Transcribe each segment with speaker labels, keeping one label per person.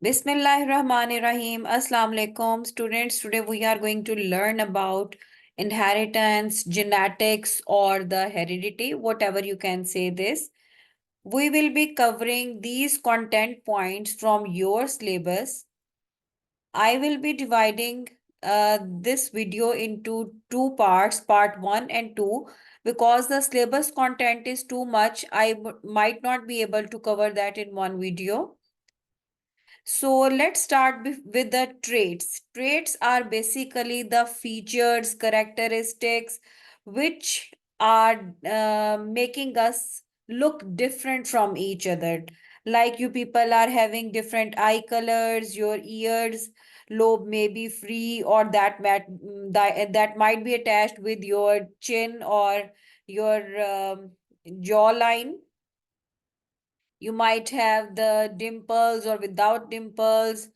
Speaker 1: Bismillahirrahmanirrahim. Assalamu alaikum. Students, today we are going to learn about inheritance, genetics, or the heredity, whatever you can say this. We will be covering these content points from your syllabus. I will be dividing this video into two parts, part 1 and 2, because the syllabus content is too much. Might not be able to cover that in one video. So let's start with the traits. Traits are basically the features, characteristics, which are making us look different from each other. Like you people are having different eye colors, your ears lobe may be free, or that might be attached with your chin or your jawline. You might have the dimples or without dimples,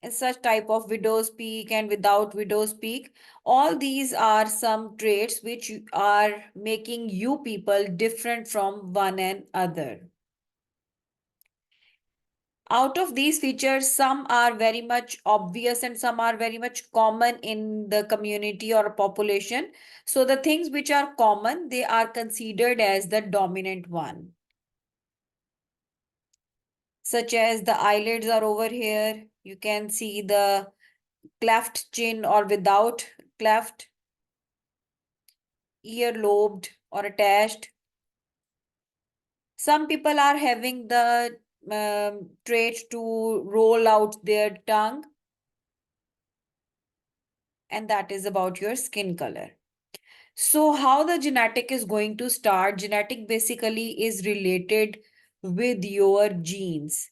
Speaker 1: and such type of widow's peak and without widow's peak. All these are some traits which are making you people different from one another. Out of these features, some are very much obvious and some are very much common in the community or population. So the things which are common, they are considered as the dominant one, such as the eyelids are over here. You can see the cleft chin or without cleft, ear lobed or attached. Some people are having the trait to roll out their tongue, and that is about your skin color. So, how the genetic is going to start? Genetic basically is related with your genes.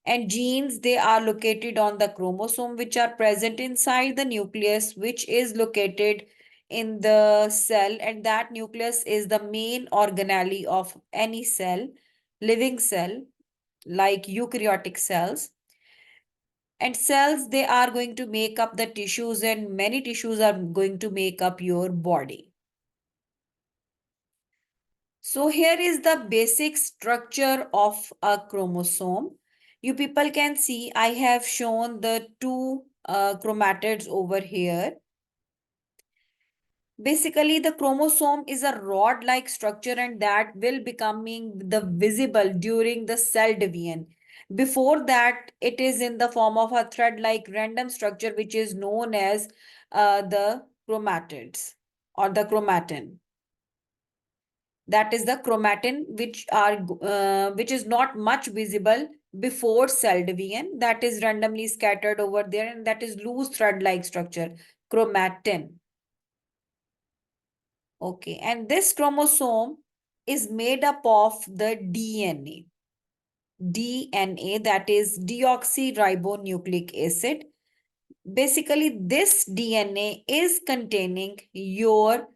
Speaker 1: And genes, they are located on the chromosome, which are present inside the nucleus, which is located in the cell. And that nucleus is the main organelle of any cell, living cell, like eukaryotic cells. And cells, they are going to make up the tissues, and many tissues are going to make up your body. So here is the basic structure of a chromosome. You people can see I have shown the two chromatids over here. Basically, the chromosome is a rod-like structure and that will becoming the visible during the cell division. Before that, it is in the form of a thread-like random structure which is known as the chromatids or the chromatin. That is the chromatin which is not much visible before cell division, that is randomly scattered over there, and that is loose thread like structure, chromatin. Okay, and this chromosome is made up of the DNA, that is deoxyribonucleic acid. Basically, this DNA is containing your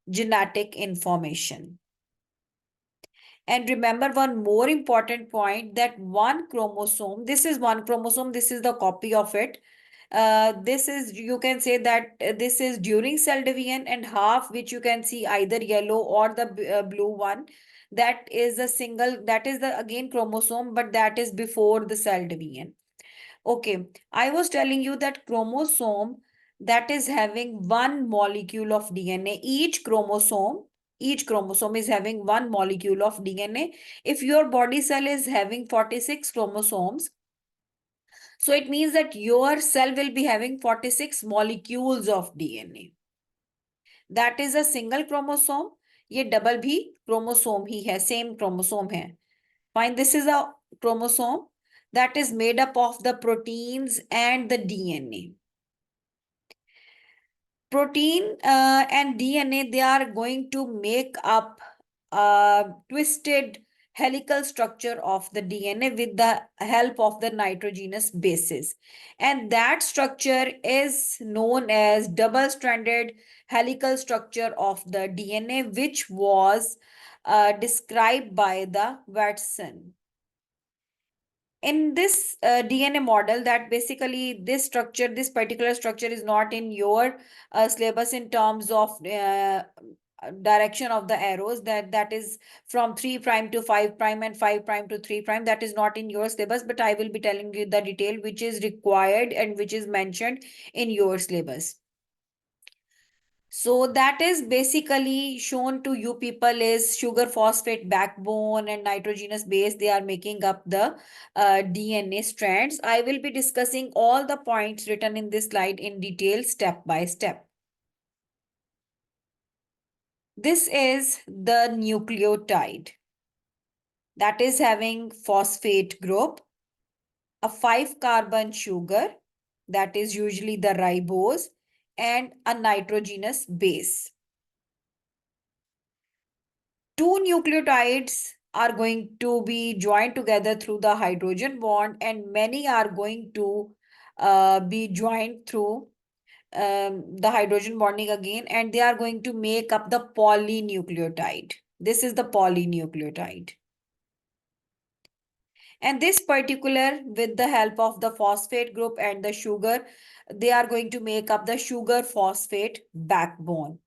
Speaker 1: genetic information. And remember one more important point, that one chromosome, this is one chromosome, this is the copy of it. This is, you can say that this is during cell division, and half which you can see either yellow or the blue one, that is a single, that is the again chromosome, but that is before the cell division. Okay, I was telling you that chromosome, that is having one molecule of DNA. Each chromosome is having one molecule of DNA. If your body cell is having 46 chromosomes, so it means that your cell will be having 46 molecules of DNA. That is a single chromosome. ये double भी chromosome ही है, same chromosome है. Fine, this is a chromosome that is made up of the proteins and the DNA. Protein and DNA, they are going to make up a twisted helical structure of the DNA with the help of the nitrogenous bases. And that structure is known as double-stranded helical structure of the DNA, which was described by the Watson. In this DNA model, that basically this structure, this particular structure is not in your syllabus in terms of direction of the arrows, that is from 3 prime to 5 prime and 5 prime to 3 prime. That is not in your syllabus, but I will be telling you the detail which is required and which is mentioned in your syllabus. So that is basically shown to you people is sugar phosphate backbone and nitrogenous base. They are making up the DNA strands. I will be discussing all the points written in this slide in detail, step by step. This is the nucleotide that is having phosphate group, a 5-carbon sugar that is usually the ribose, and a nitrogenous base. Two nucleotides are going to be joined together through the hydrogen bond, and many are going to be joined through the hydrogen bonding again, and they are going to make up the polynucleotide. This is the polynucleotide. And this particular, with the help of the phosphate group and the sugar, they are going to make up the sugar phosphate backbone.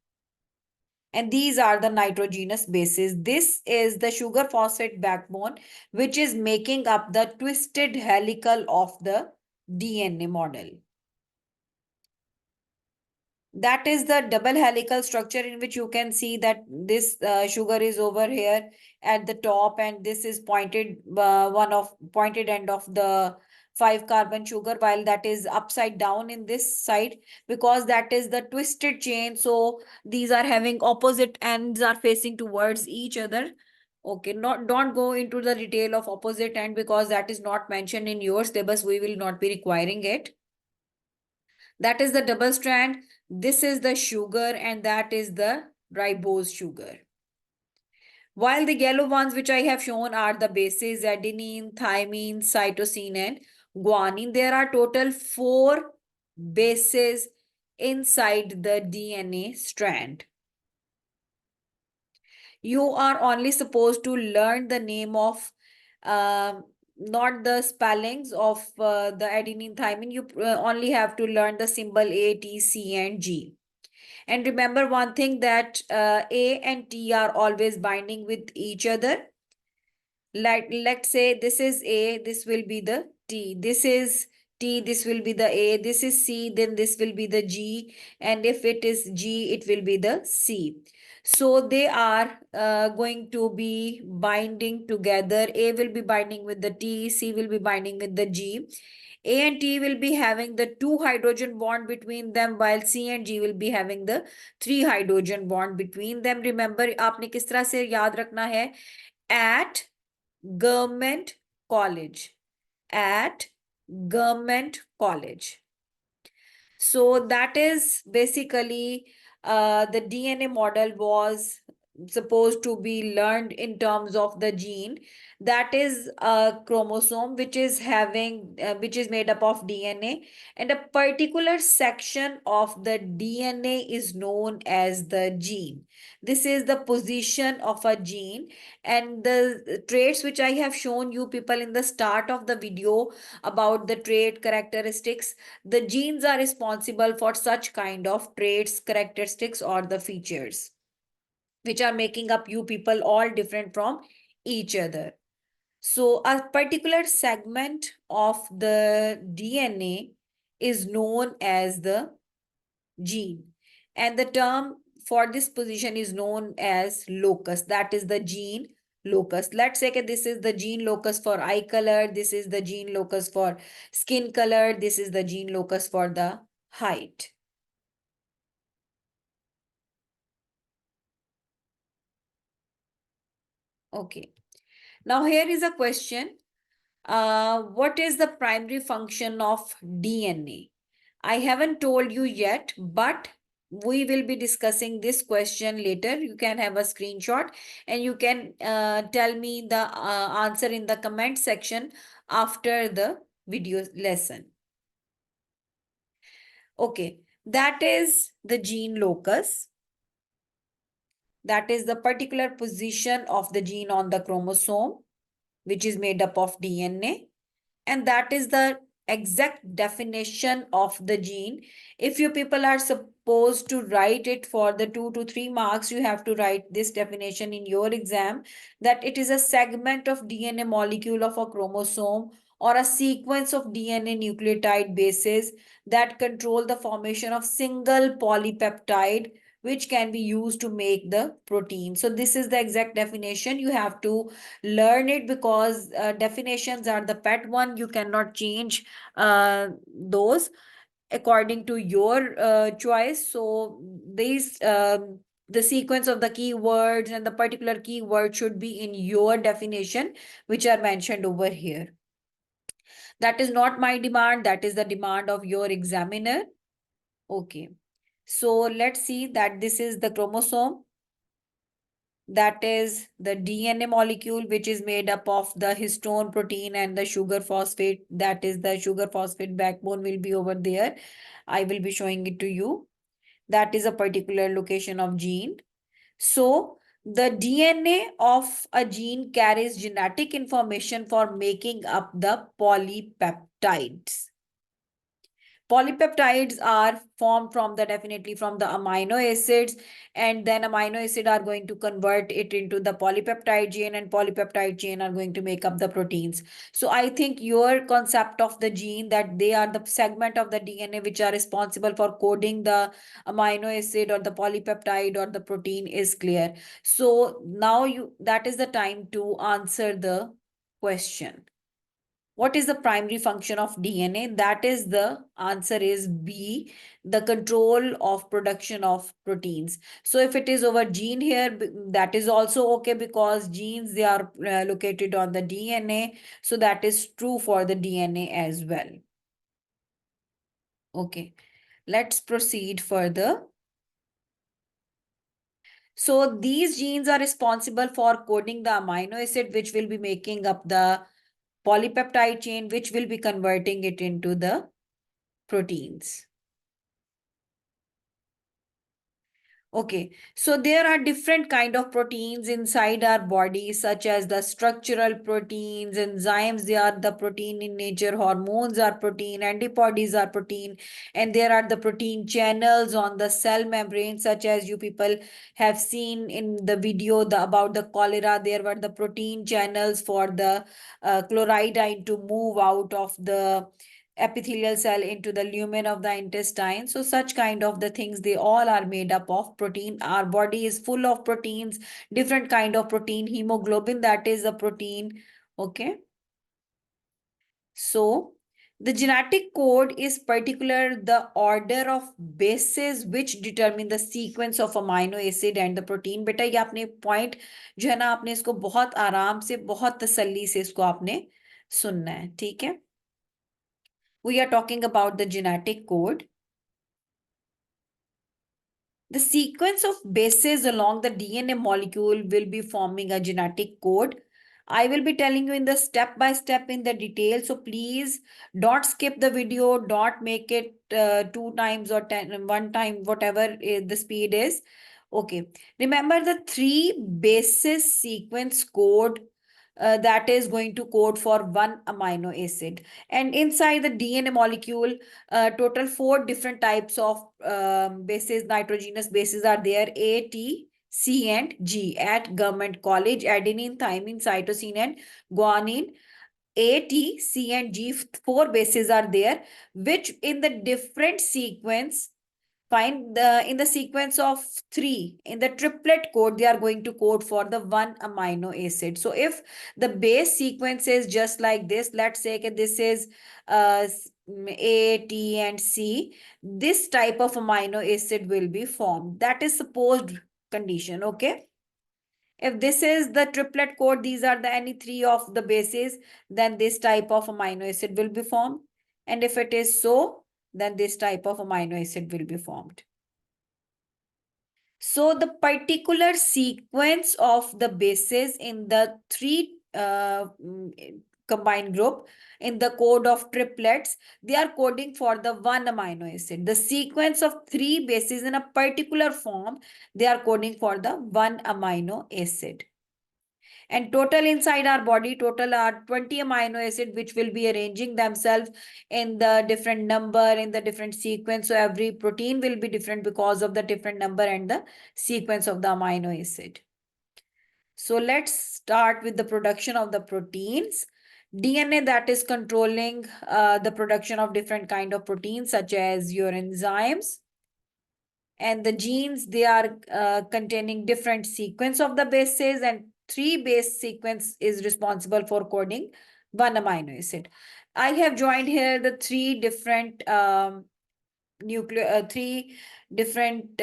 Speaker 1: And these are the nitrogenous bases. This is the sugar phosphate backbone, which is making up the twisted helical of the DNA model. That is the double helical structure in which you can see that this sugar is over here at the top, and this is pointed pointed end of the 5-carbon sugar, while that is upside down in this side, because that is the twisted chain. So these are having opposite ends are facing towards each other. Okay, don't go into the detail of opposite end because that is not mentioned in your syllabus. We will not be requiring it. That is the double strand. This is the sugar, and that is the ribose sugar. While the yellow ones which I have shown are the bases adenine, thymine, cytosine, and guanine. There are total 4 bases inside the DNA strand. You are only supposed to learn the name of not the spellings of the adenine, thymine. You only have to learn the symbol A, T, C, and G. And remember one thing, that A and T are always binding with each other. Let's say this is A, this will be the T. This is T, this will be the A. This is C, then this will be the G. And if it is G, it will be the C. So they are going to be binding together. A will be binding with the T, C will be binding with the G. A and T will be having the 2 hydrogen bond between them, while C and G will be having the 3 hydrogen bond between them. Remember, आपने किस तरह से याद रखना है? At government college. At government college. So that is basically the DNA model was supposed to be learned in terms of the gene. That is a chromosome which is having which is made up of DNA, and a particular section of the DNA is known as the gene. This is the position of a gene, and the traits which I have shown you people in the start of the video about the trait characteristics, the genes are responsible for such kind of traits, characteristics, or the features which are making up you people all different from each other. So a particular segment of the DNA is known as the gene, and the term for this position is known as locus. That is the gene locus. Let's say that this is the gene locus for eye color, this is the gene locus for skin color, this is the gene locus for the height. Okay, now here is a question. What is the primary function of DNA? I haven't told you yet, but we will be discussing this question later. You can have a screenshot and you can tell me the answer in the comment section after the video lesson. Okay, that is the gene locus. That is the particular position of the gene on the chromosome, which is made up of DNA. And that is the exact definition of the gene. If you people are supposed to write it for the 2 to 3 marks, you have to write this definition in your exam, that it is a segment of DNA molecule of a chromosome or a sequence of DNA nucleotide bases that control the formation of single polypeptide which can be used to make the protein. So this is the exact definition. You have to learn it because definitions are the pet one. You cannot change those according to your choice. So these the sequence of the keywords and the particular keyword should be in your definition, which are mentioned over here. That is not my demand. That is the demand of your examiner. Okay. So let's see that this is the chromosome. That is the DNA molecule, which is made up of the histone protein and the sugar phosphate. That is the sugar phosphate backbone will be over there. I will be showing it to you. That is a particular location of gene. So the DNA of a gene carries genetic information for making up the polypeptides. Polypeptides are formed from the definitely from the amino acids, and then amino acid are going to convert it into the polypeptide chain, and polypeptide chain are going to make up the proteins. So I think your concept of the gene, that they are the segment of the DNA which are responsible for coding the amino acid or the polypeptide or the protein is clear. So now you, that is the time to answer the question. What is the primary function of DNA? That is the answer is B, the control of production of proteins. So if it is over gene here, that is also okay because genes, they are located on the DNA. So that is true for the DNA as well. Okay, let's proceed further. So these genes are responsible for coding the amino acid, which will be making up the polypeptide chain, which will be converting it into the proteins. Okay, so there are different kind of proteins inside our body, such as the structural proteins, enzymes, they are the protein in nature, hormones are protein, antibodies are protein, and there are the protein channels on the cell membrane, such as you people have seen in the video about the cholera. There were the protein channels for the chloride to move out of the epithelial cell into the lumen of the intestine. So such kind of the things, they all are made up of protein. Our body is full of proteins, different kind of protein. Hemoglobin, that is a protein. Okay. So the genetic code is particular the order of bases which determine the sequence of amino acid and the protein. बेटा ये आपने point जो है ना, आपने इसको बहुत आराम से, बहुत तसल्ली से इसको आपने सुनना है, ठीक है? We are talking about the genetic code. The sequence of bases along the DNA molecule will be forming a genetic code. I will be telling you in the step by step in the detail. So please don't skip the video. Don't make it 2 times or 1 time, whatever the speed is. Okay. Remember the 3 bases sequence code that is going to code for 1 amino acid. And inside the DNA molecule, total 4 different types of bases, nitrogenous bases are there: A, T, C, and G. At Government College, adenine, thymine, cytosine, and guanine. A, T, C, and G, 4 bases are there, which in the different sequence, find the in the sequence of 3 in the triplet code, they are going to code for the 1 amino acid. So if the base sequence is just like this, let's say that this is A, T, and C, this type of amino acid will be formed. That is supposed condition. Okay, if this is the triplet code, these are the any 3 of the bases, then this type of amino acid will be formed. And if it is so, then this type of amino acid will be formed. So the particular sequence of the bases in the 3 combined group in the code of triplets, they are coding for the 1 amino acid. The sequence of 3 bases in a particular form, they are coding for the 1 amino acid. And total inside our body, total are 20 amino acid, which will be arranging themselves in the different number, in the different sequence. So every protein will be different because of the different number and the sequence of the amino acid. So let's start with the production of the proteins. DNA, that is controlling the production of different kind of proteins, such as your enzymes. And the genes, they are containing different sequence of the bases, and three base sequence is responsible for coding one amino acid. I have joined here the three different three different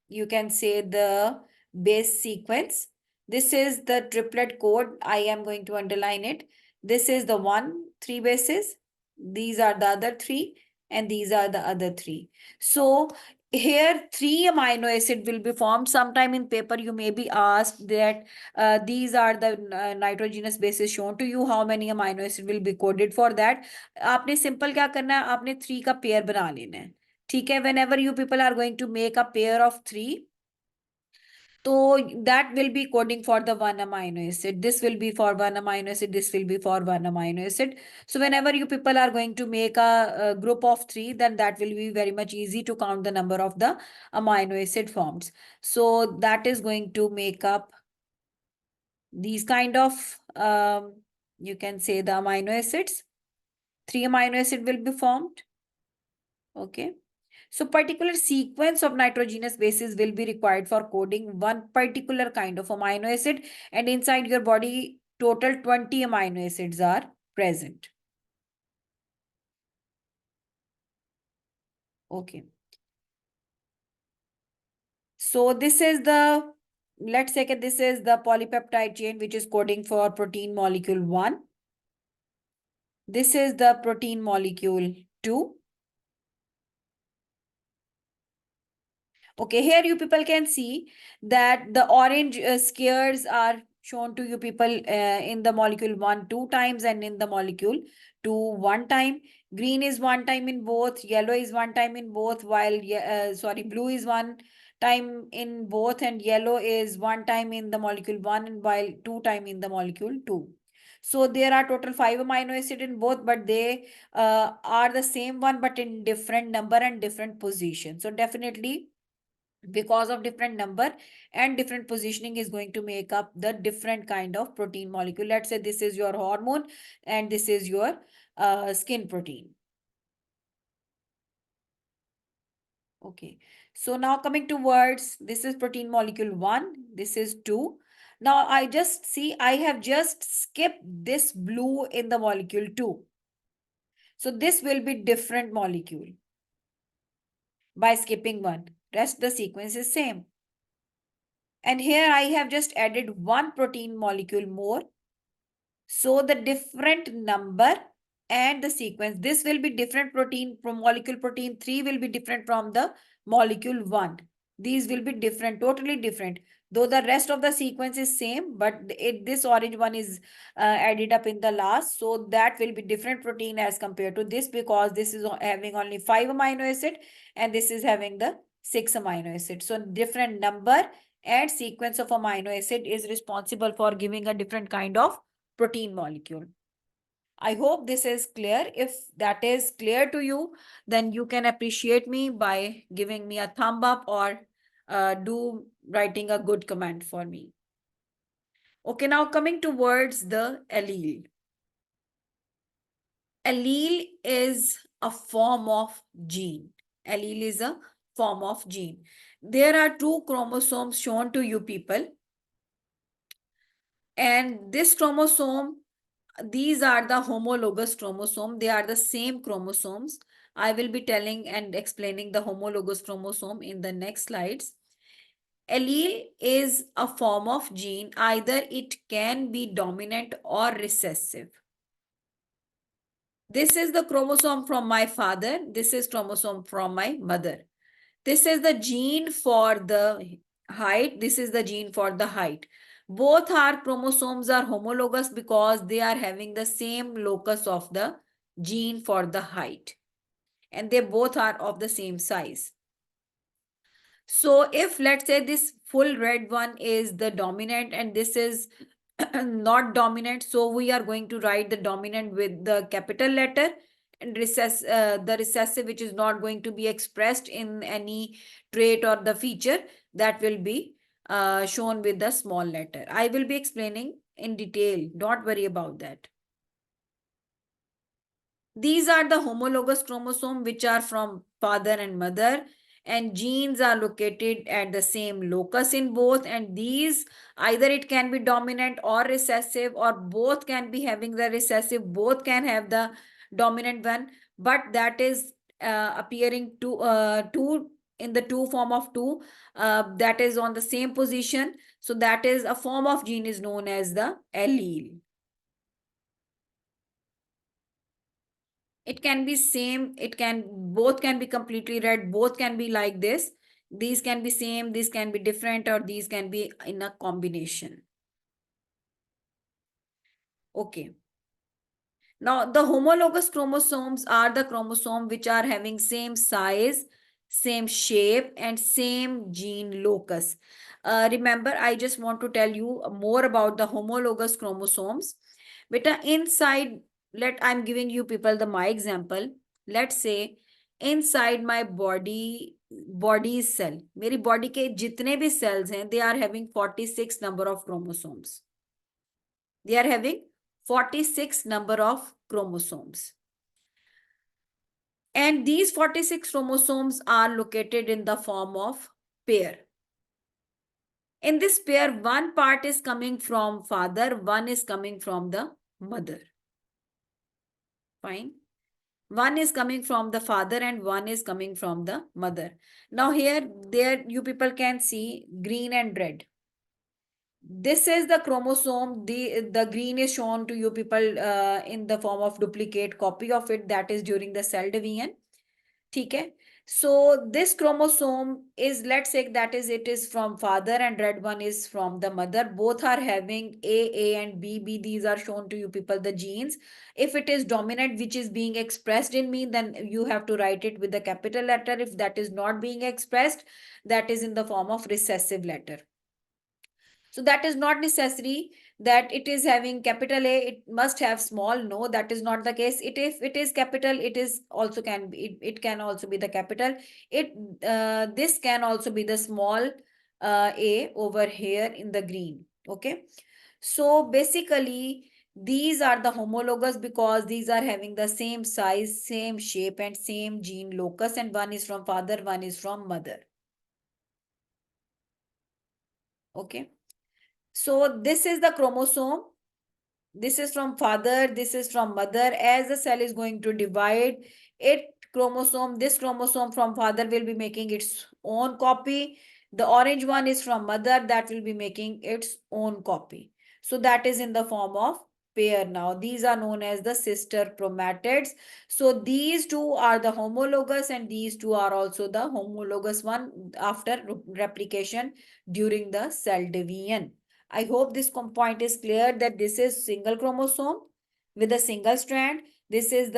Speaker 1: you can say the base sequence. This is the triplet code. I am going to underline it. This is the three bases. These are the other three, and these are the other three. So here three amino acid will be formed. Sometime in paper you may be asked that these are the nitrogenous bases shown to you, how many amino acid will be coded for that. आपने simple क्या करना है, आपने three का pair बना लेना है. ठीक है, whenever you people are going to make a pair of three, तो that will be coding for the one amino acid. This will be for one amino acid, this will be for one amino acid. So whenever you people are going to make a group of three, then that will be very much easy to count the number of the amino acid forms. So that is going to make up these kind of you can say the amino acids. Three amino acid will be formed. Okay. So particular sequence of nitrogenous bases will be required for coding one particular kind of amino acid, and inside your body total 20 amino acids are present. Okay. So this is the, let's say that this is the polypeptide chain which is coding for protein molecule 1. This is the protein molecule 2. Okay, here you people can see that the orange squares are shown to you people in the molecule 1 2 times, and in the molecule 2 1 time. Green is 1 time in both, yellow is 1 time in both, while blue is 1 time in both, and yellow is 1 time in the molecule 1, and while 2 time in the molecule 2. So there are total 5 amino acid in both, but they are the same one but in different number and different position. So definitely, because of different number and different positioning is going to make up the different kind of protein molecule. Let's say this is your hormone and this is your skin protein. Okay, so now coming to words, this is protein molecule 1, this is 2. Now I just see I have just skipped this blue in the molecule 2. So this will be different molecule by skipping one. Rest the sequence is same. And here I have just added one protein molecule more. So the different number and the sequence, this will be different protein from molecule protein 3 will be different from the molecule 1. These will be different, totally different. Though the rest of the sequence is same, but this orange one is added up in the last. So that will be different protein as compared to this, because this is having only 5 amino acid and this is having the 6 amino acid. So different number and sequence of amino acid is responsible for giving a different kind of protein molecule. I hope this is clear. If that is clear to you, then you can appreciate me by giving me a thumb up or do writing a good comment for me. Okay, now coming towards the allele. Allele is a form of gene. Allele is a form of gene. There are two chromosomes shown to you people. And this chromosome, these are the homologous chromosome. They are the same chromosomes. I will be telling and explaining the homologous chromosome in the next slides. Allele is a form of gene. Either it can be dominant or recessive. This is the chromosome from my father. This is chromosome from my mother. This is the gene for the height. This is the gene for the height. Both our chromosomes are homologous because they are having the same locus of the gene for the height. And they both are of the same size. So if let's say this full red one is the dominant and this is not dominant, so we are going to write the dominant with the capital letter, and the recessive which is not going to be expressed in any trait or the feature, that will be shown with the small letter. I will be explaining in detail, don't worry about that. These are the homologous chromosome which are from father and mother, and genes are located at the same locus in both, and these either it can be dominant or recessive, or both can be having the recessive, both can have the dominant one, but that is appearing two in the two form of two, that is on the same position. So that is a form of gene is known as the allele. It can be same, it can both can be completely red, both can be like this, these can be same, these can be different, or these can be in a combination. Okay, now the homologous chromosomes are the chromosome which are having same size, same shape, and same gene locus. Remember, I just want to tell you more about the homologous chromosomes. Beta, inside, I'm giving you people the my example. Let's say inside my body cell, मेरी body के जितने भी cells हैं, they are having 46 number of chromosomes. They are having 46 number of chromosomes. And these 46 chromosomes are located in the form of pair. In this pair, one part is coming from father, one is coming from the mother. Fine. One is coming from the father and one is coming from the mother. Now here, there you people can see green and red. This is the chromosome. The green is shown to you people in the form of duplicate copy of it, that is during the cell division. Okay. So this chromosome is, let's say that is, it is from father and red one is from the mother. Both are having A and B. These are shown to you people, the genes. If it is dominant, which is being expressed in me, then you have to write it with the capital letter. If that is not being expressed, that is in the form of recessive letter. So that is not necessary that it is having capital A, it must have small. No, that is not the case. If it is capital, it is also can be, it can also be the capital. This can also be the small a over here in the green. Okay. So basically, these are the homologous because these are having the same size, same shape, and same gene locus, and one is from father, one is from mother. Okay. So this is the chromosome. This is from father, this is from mother. As the cell is going to divide, this chromosome from father will be making its own copy. The orange one is from mother, that will be making its own copy. So that is in the form of pair. Now these are known as the sister chromatids. So these two are the homologous and these two are also the homologous one after replication during the cell division. I hope this point is clear that this is single chromosome with a single strand. This is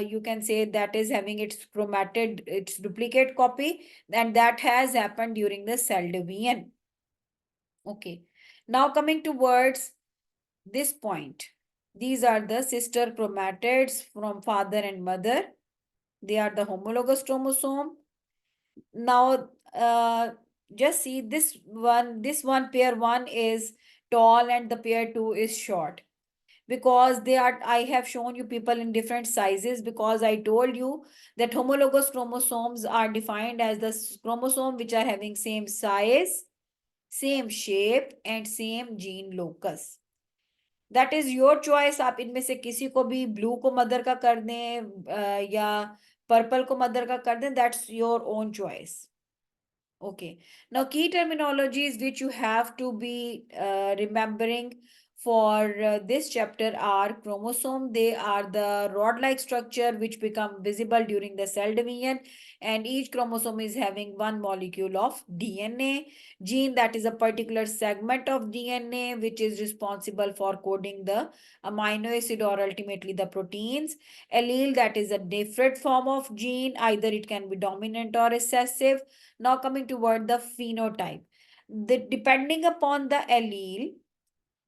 Speaker 1: you can say that is having its chromatid, its duplicate copy, and that has happened during the cell division. Okay. Now coming towards this point. These are the sister chromatids from father and mother. They are the homologous chromosome. Now, just see this one pair one is tall and the pair two is short, because I have shown you people in different sizes, because I told you that homologous chromosomes are defined as the chromosome which are having same size, same shape and same gene locus. That is your choice. आप इनमें से किसी को भी blue को mother का कर दें या पर्पल को मदर का कर दें, that's your own choice. Okay. Now, key terminologies which you have to be remembering for this chapter are chromosome. They are the rod-like structure which become visible during the cell division, and each chromosome is having one molecule of DNA. Gene, that is a particular segment of DNA which is responsible for coding the amino acid or ultimately the proteins. Allele, that is a different form of gene, either it can be dominant or recessive. Now coming toward the phenotype. Depending upon the allele,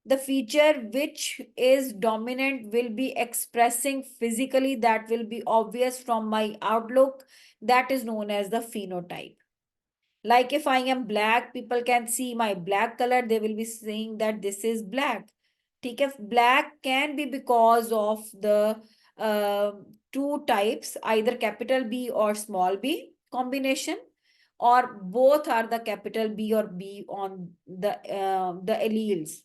Speaker 1: the feature which is dominant will be expressing physically, that will be obvious from my outlook, that is known as the phenotype. Like if I am black, people can see my black color, they will be saying that this is black. If black can be because of the uh, two types, either capital B or small b combination, or both are the capital B or B on the alleles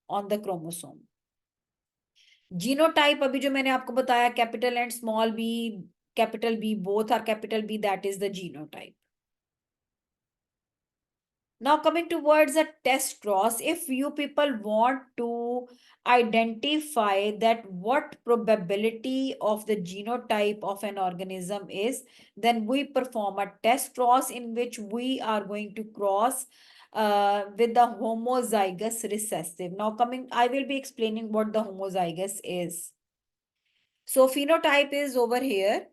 Speaker 1: on the chromosome. Genotype, अभी जो मैंने आपको बताया, capital and small b, capital B, both are capital B, that is the genotype. Now coming towards a test cross, if you people want to identify that what probability of the genotype of an organism is, then we perform a test cross in which we are going to cross with the homozygous recessive. Now I will be explaining what the homozygous is. So phenotype is over here.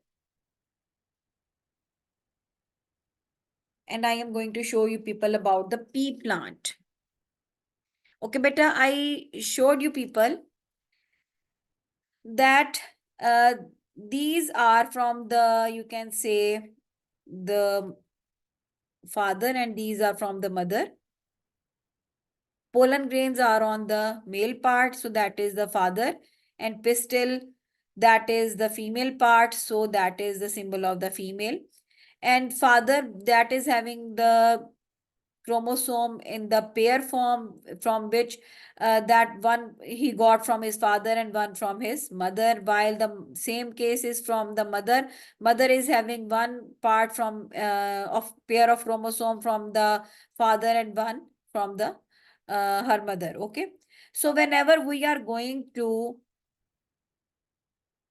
Speaker 1: And I am going to show you people about the pea plant. Okay, beta, I showed you people that these are from the, you can say, the father, and these are from the mother. Pollen grains are on the male part, so that is the father, and pistil, that is the female part, so that is the symbol of the female. And father, that is having the chromosome in the pair form, from which that one he got from his father and one from his mother, while the same case is from the mother. Mother is having one part from of pair of chromosome from the father and one from the her mother. Okay, so whenever we are going to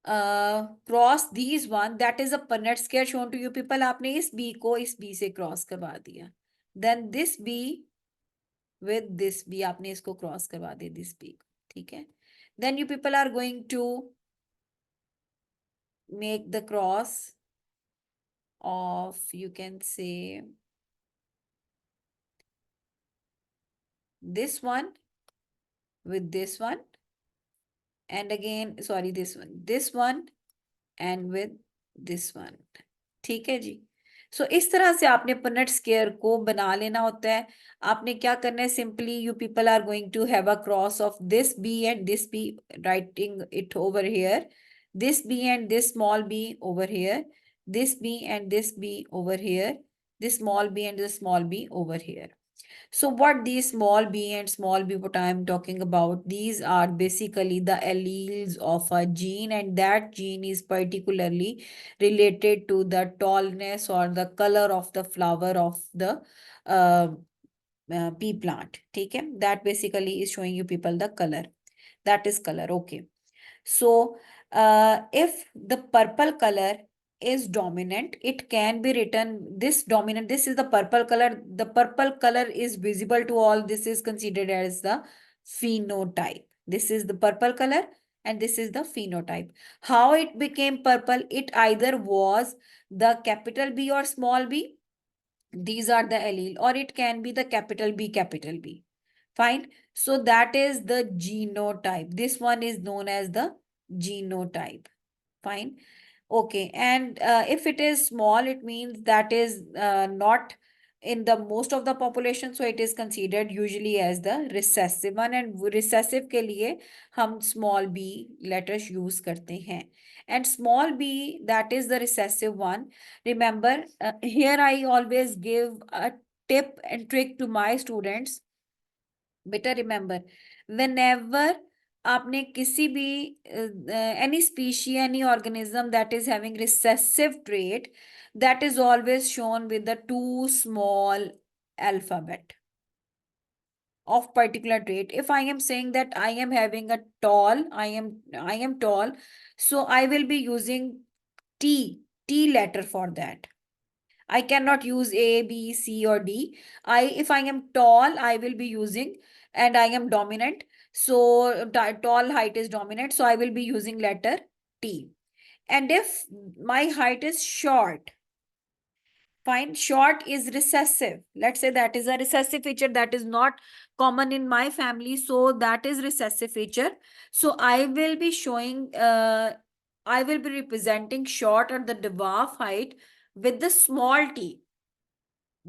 Speaker 1: cross these one, that is a Punnett square shown to you people. आपने इस B को इस B से cross करवा दिया, then this B with this B, आपने इसको cross करवा दिया दिस बी को. ठीक है, then you people are going to make the cross of, you can say, this one with this one, and again sorry, this one and with this one. ठीक है जी. सो इस तरह से आपने पनेट स्क्वायर को बना लेना होता है. आपने क्या करना है, simply you people are going to have a cross of this B and this B, writing it over here, this B and this small B over here, this b and this b over here, this small b and this small b over here. So what these small b and small b, what I am talking about, these are basically the alleles of a gene, and that gene is particularly related to the tallness or the color of the flower of the uh, pea plant. Okay, that basically is showing you people the color. That is color. Okay. So if the purple color is dominant, it can be written this dominant, this is the purple color. The purple color is visible to all. This is considered as the phenotype. This is the purple color and this is the phenotype. How it became purple? It either was the capital B or small b. These are the allele, or it can be the capital B, capital B. Fine. So that is the genotype. This one is known as the genotype. Fine. Okay. And if it is small, it means that is not in the most of the population. So it is considered usually as the recessive one. And recessive के लिए हम small b letters use करते हैं. And small b, that is the recessive one. Remember, here I always give a tip and trick to my students. बेटा remember, whenever आपने किसी भी any species, any organism that is having recessive trait, that is always shown with the two small alphabet. of particular trait. If I am saying that I am having a tall, I am tall, so I will be using T letter for that. I cannot use A, B, C, or D. If I am tall, I will be using, and I am dominant. So tall height is dominant. So I will be using letter T. And if my height is short, fine, short is recessive. Let's say that is a recessive feature that is not common in my family. So that is recessive feature. So I will be showing, I will be representing short or the dwarf height with the small t,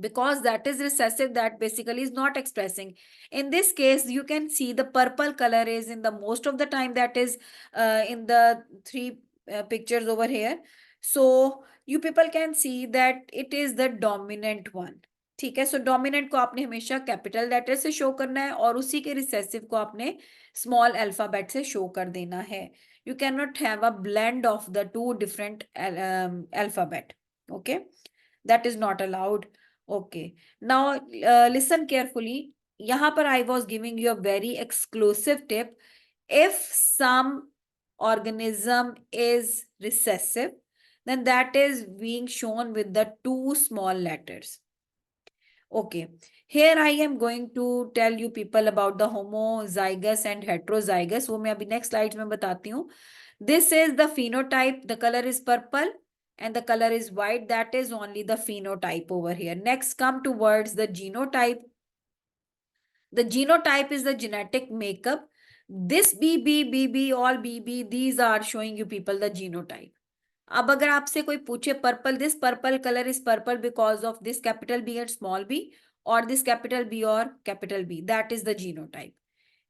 Speaker 1: because that is recessive, that basically is not expressing. In this case, you can see the purple color is in the most of the time, that is in the three pictures over here. So you people can see that it is the dominant one. ठीक है, सो dominant को आपने हमेशा capital letter से show करना है और उसी के रिसेसिव को आपने स्मॉल अल्फाबेट से शो कर देना है. You can not have a blend of the two different alphabet. Okay, that is not allowed. Okay, now listen carefully. यहाँ पर I was giving you a very exclusive tip. If some organism is recessive, then that is being shown with the two small letters. Okay, here I am going to tell you people about the homozygous and heterozygous. वो मैं अभी next slides में बताती हूँ. This is the phenotype. The color is purple and the color is white. That is only the phenotype over here. Next, come towards the genotype. The genotype is the genetic makeup. This BB, BB, all BB, these are showing you people the genotype. अब अगर आपसे कोई पूछे purple, this purple colour is purple because of this capital B and small B, और this capital B और capital B, that is the genotype.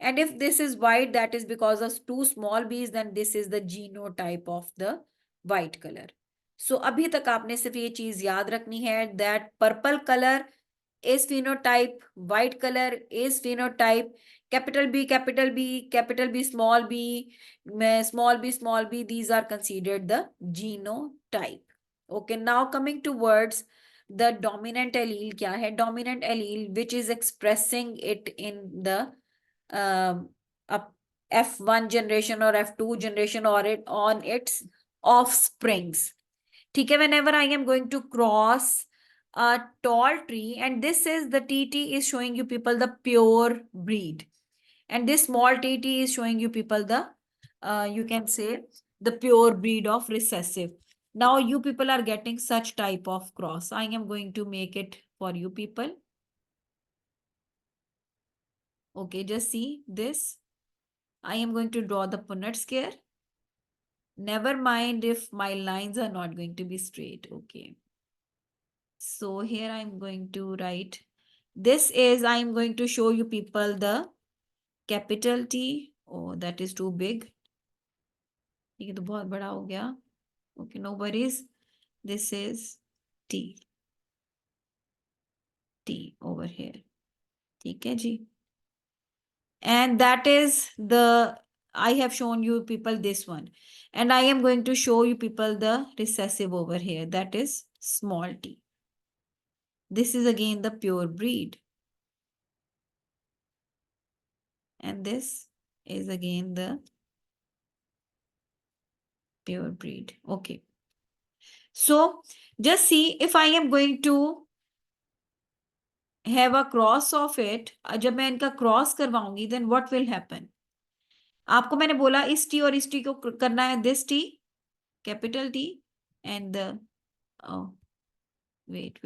Speaker 1: And if this is white, that is because of two small b's, then this is the genotype of the white color. So अभी तक आपने सिर्फ ये चीज याद रखनी है that purple color is phenotype, white color is phenotype, capital B, capital B, capital B, small b, small b, small b, these are considered the genotype. Okay, now coming towards the dominant allele, क्या है? Dominant allele which is expressing it in the um, F1 generation or F2 generation or it on its offsprings. ठीक है, whenever I am going to cross a tall tree, and this is the TT is showing you people the pure breed, and this small TT is showing you people the you can say the pure breed of recessive. Now you people are getting such type of cross. I am going to make it for you people. Okay, just see this. I am going to draw the Punnett square. Never mind if my lines are not going to be straight. Okay. So here I'm going to write, this is, I'm going to show you people the capital T. Oh, that is too big. ये तो बहुत बड़ा हो गया. Okay, no worries. This is T. T over here. ठीक है जी. And that is the, I have shown you people this one. And I am going to show you people the recessive over here. That is small t. This is again the pure breed. And this is again the pure breed. Okay. So just see, if I am going to have a cross of it, जब मैं इनका cross करवाऊंगी, then what will happen? आपको मैंने बोला इस t और इस t को करना है, this t, capital T, and the, oh, wait.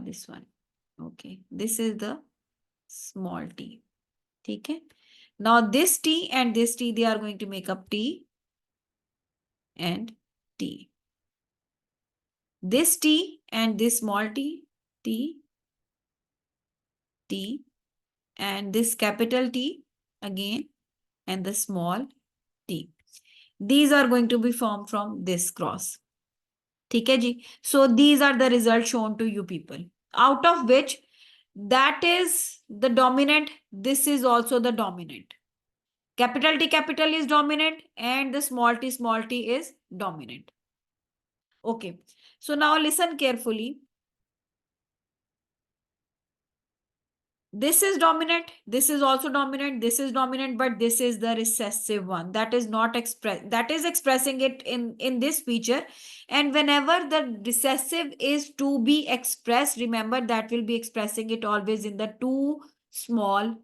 Speaker 1: This one. Okay, this is the small t. ठीक है. Now this t and this t, they are going to make up t and t. This t and this small t, t, t, and this capital T again, and the small t. These are going to be formed from this cross. ठीक है जी. So these are the results shown to you people, out of which that is the dominant, this is also the dominant. Capital T capital is dominant and the small t is dominant. Okay, so now listen carefully. This is dominant, this is also dominant, this is dominant, but this is the recessive one that is not express, that is expressing it in this feature. And whenever the recessive is to be expressed, remember that will be expressing it always in the two small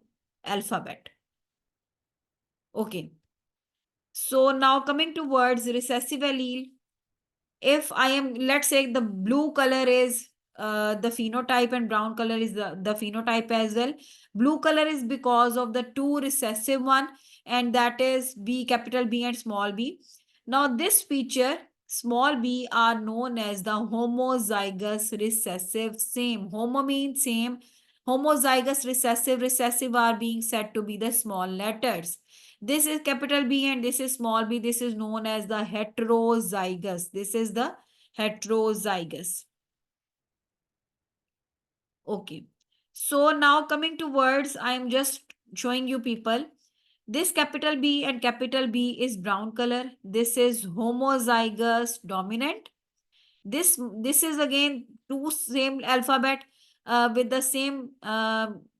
Speaker 1: alphabet. Okay, so now coming to words recessive allele, if I am, let's say the blue color is the phenotype and brown color is the phenotype as well. Blue color is because of the two recessive one, and that is B, capital B and small b. Now this feature, small b, are known as the homozygous recessive. Same, homo means same. Homozygous recessive, recessive are being said to be the small letters. This is capital B and this is small b. This is known as the heterozygous. This is the heterozygous. Okay. So now coming to words, I am just showing you people. This capital B and capital B is brown color. This is homozygous dominant. This is again two same alphabet with the same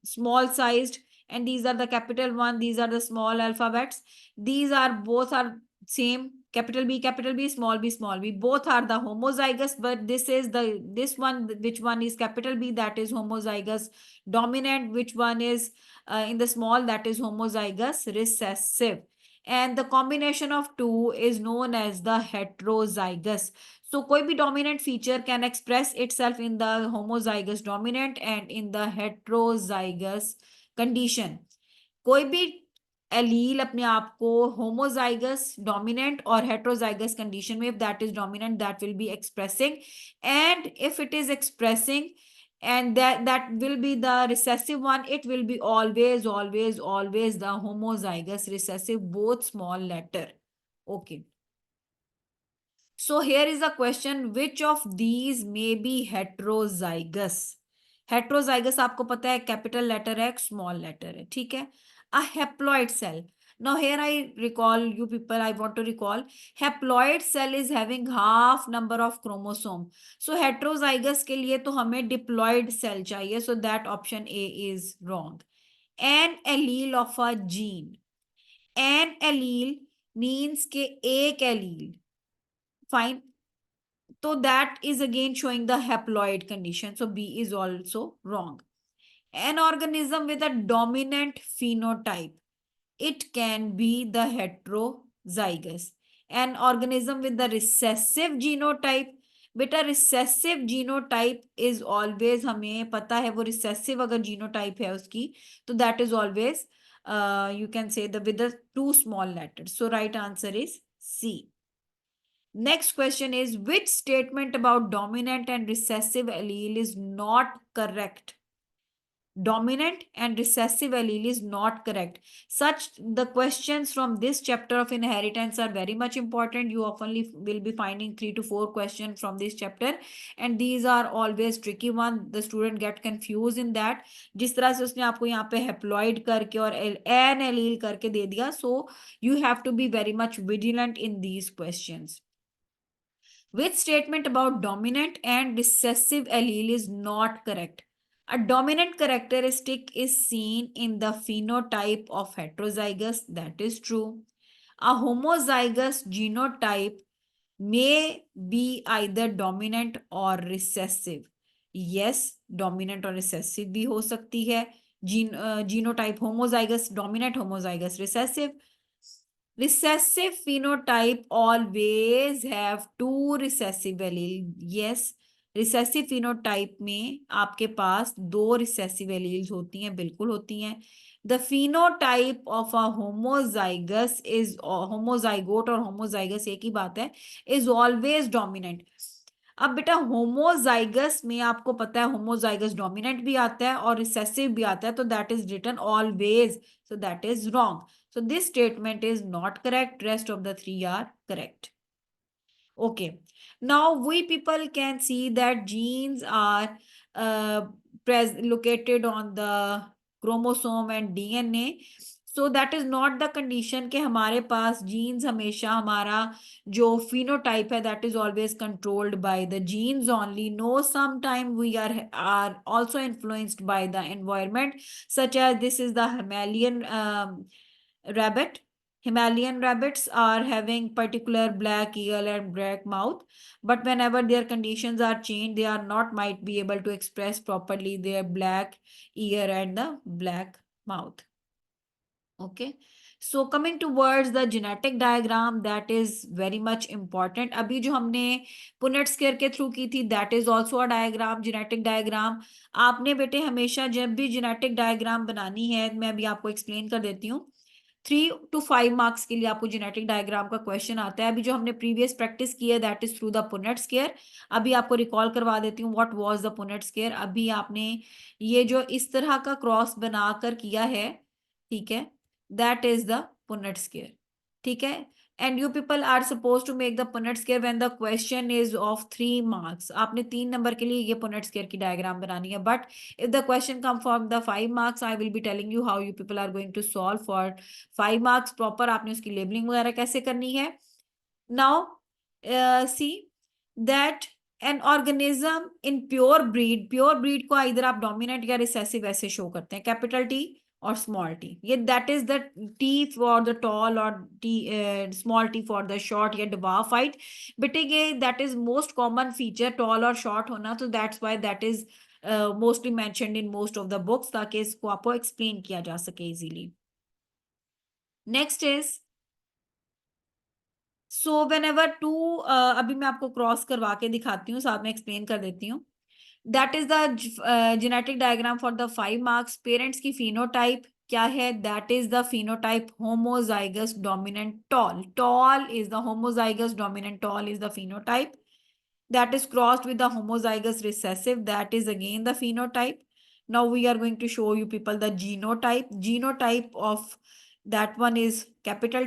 Speaker 1: small sized, and these are the capital one, these are the small alphabets. These are both are same, capital B, small b, both are the homozygous, but this is the, this one, which one is capital B, that is homozygous dominant, which one is in the small, that is homozygous recessive, and the combination of two is known as the heterozygous. So कोई भी dominant feature can express itself in the homozygous dominant and in the heterozygous condition. कोई भी allele अपने आप को homozygous dominant और heterozygous condition में, if that is dominant, that will be expressing, and if it is expressing and that will be the recessive one, it will be always the homozygous recessive, both small letter. Okay. So here is a question, which of these may be heterozygous? Heterozygous आपको पता है capital letter है, small letter है, ठीक है. A haploid cell. Now here I recall you people, I want to recall, haploid cell is having half number of chromosome. So heterozygous के लिए तो हमें diploid cell चाहिए, so that option A is wrong. An allele of a gene. An allele means के एक allele. Fine. So that is again showing the haploid condition. So B is also wrong. An organism with a dominant phenotype, it can be the heterozygous. An organism with the recessive genotype, बेटा recessive genotype is always, हमें पता है वो recessive अगर genotype है उसकी, तो that is always you can say the with the two small letters. So right answer is C. Next question is, which statement about dominant and recessive allele is not correct? Dominant and recessive allele is not correct. Such the questions from this chapter of inheritance are very much important. You often will be finding 3 to 4 questions from this chapter, and these are always tricky one. The student get confused in that. जिस तरह से उसने आपको यहाँ पे haploid करके और an allele करके दे दिया, so you have to be very much vigilant in these questions. Which statement about dominant and recessive allele is not correct? A dominant characteristic is seen in the phenotype of heterozygous. That is true. A homozygous genotype may be either dominant or recessive. Yes, dominant or recessive भी हो सकती है. Genotype homozygous, dominant, homozygous, recessive. Recessive phenotype always have two recessive allele. Yes, recessive phenotype में आपके पास दो recessive alleles होती हैं, बिल्कुल होती हैं. The phenotype of a homozygous is homozygote और homozygous एक ही बात है, is always dominant. अब बेटा होमोजाइगस में आपको पता है होमोजाइगस डोमिनेंट भी आता है और रिसेसिव भी आता है, तो that is written always, so that is wrong. So this statement is not correct. Rest of the three are correct. Okay. Now we people can see that genes are located on the chromosome and DNA. So that is not the condition कि हमारे पास genes हमेशा हमारा जो phenotype है that is always controlled by the genes only. No some time we are also influenced by the environment, such as this is the Himalayan rabbit. Himalayan rabbits are having particular black ear and black mouth, but whenever their conditions are changed, they are not might be able to express properly their black ear and the black mouth. Okay. So coming towards the genetic diagram, that is very much important. अभी जो हमने Punnett square के through की थी, that is also a diagram, genetic diagram. आपने बेटे हमेशा जब भी genetic diagram बनानी है, मैं अभी आपको explain कर देती हूँ. 3 to 5 मार्क्स के लिए आपको जेनेटिक डायग्राम का क्वेश्चन आता है. अभी जो हमने प्रीवियस प्रैक्टिस की है that is through the Punnett square. अभी आपको रिकॉल करवा देती हूँ what was the Punnett square. अभी आपने ये जो इस तरह का क्रॉस बनाकर किया है, ठीक है, that is the Punnett square. ठीक है. And you people are suppose to make the Punnett square when the question is of 3 marks. आपने 3 नंबर के लिए ये पुनेट स्क्वायर की डायग्राम बनानी है. But if the question come from the 5 marks, I will be telling you how you people are going to solve for 5 marks. Proper आपने उसकी labelling वगैरह कैसे करनी है. Now see that an organism in pure breed को इधर आप dominant या रिसेसिव ऐसे शो करते हैं, कैपिटल टी और स्मॉल टी. ये that is the T for the tall और T small T for the short या डवार्फ हाइट. बेटे ये that is most common feature, tall और शॉर्ट होना. तो that's why that is mostly mentioned in most of the books, ताकि इसको आपको एक्सप्लेन किया जा सके easily. Next is so whenever two, अभी मैं आपको क्रॉस करवा के दिखाती हूँ, साथ में एक्सप्लेन कर देती हूँ. That is the genetic diagram for the 5 marks. Parents की फिनोटाइप क्या है, that is the phenotype homozygous dominant tall. Tall is the homozygous dominant tall is the phenotype. That is crossed with the homozygous recessive, that is again the phenotype. Now we are going to show you people the genotype. Genotype of that one is capital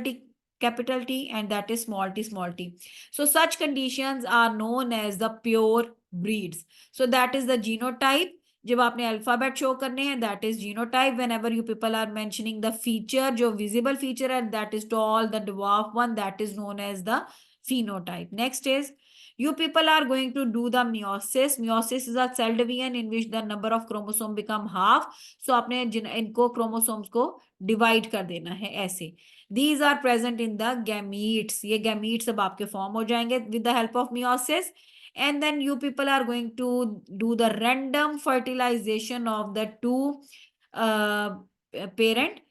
Speaker 1: T, and that is small t. So such conditions are known as the pure breeds. So that is the genotype. जब आपने alphabet show करने हैं that is genotype. Whenever you people are mentioning the feature, जो visible feature है that is tall, the dwarf one, that is known as the phenotype. Next is you people are going to do the meiosis. Meiosis is a cell division in which the number of chromosome become half. So आपने इनको chromosomes को divide कर देना है ऐसे. These are present in the gametes. ये gametes अब आपके form हो जाएंगे with the help of meiosis. And then you people are going to do the random fertilization of the two parent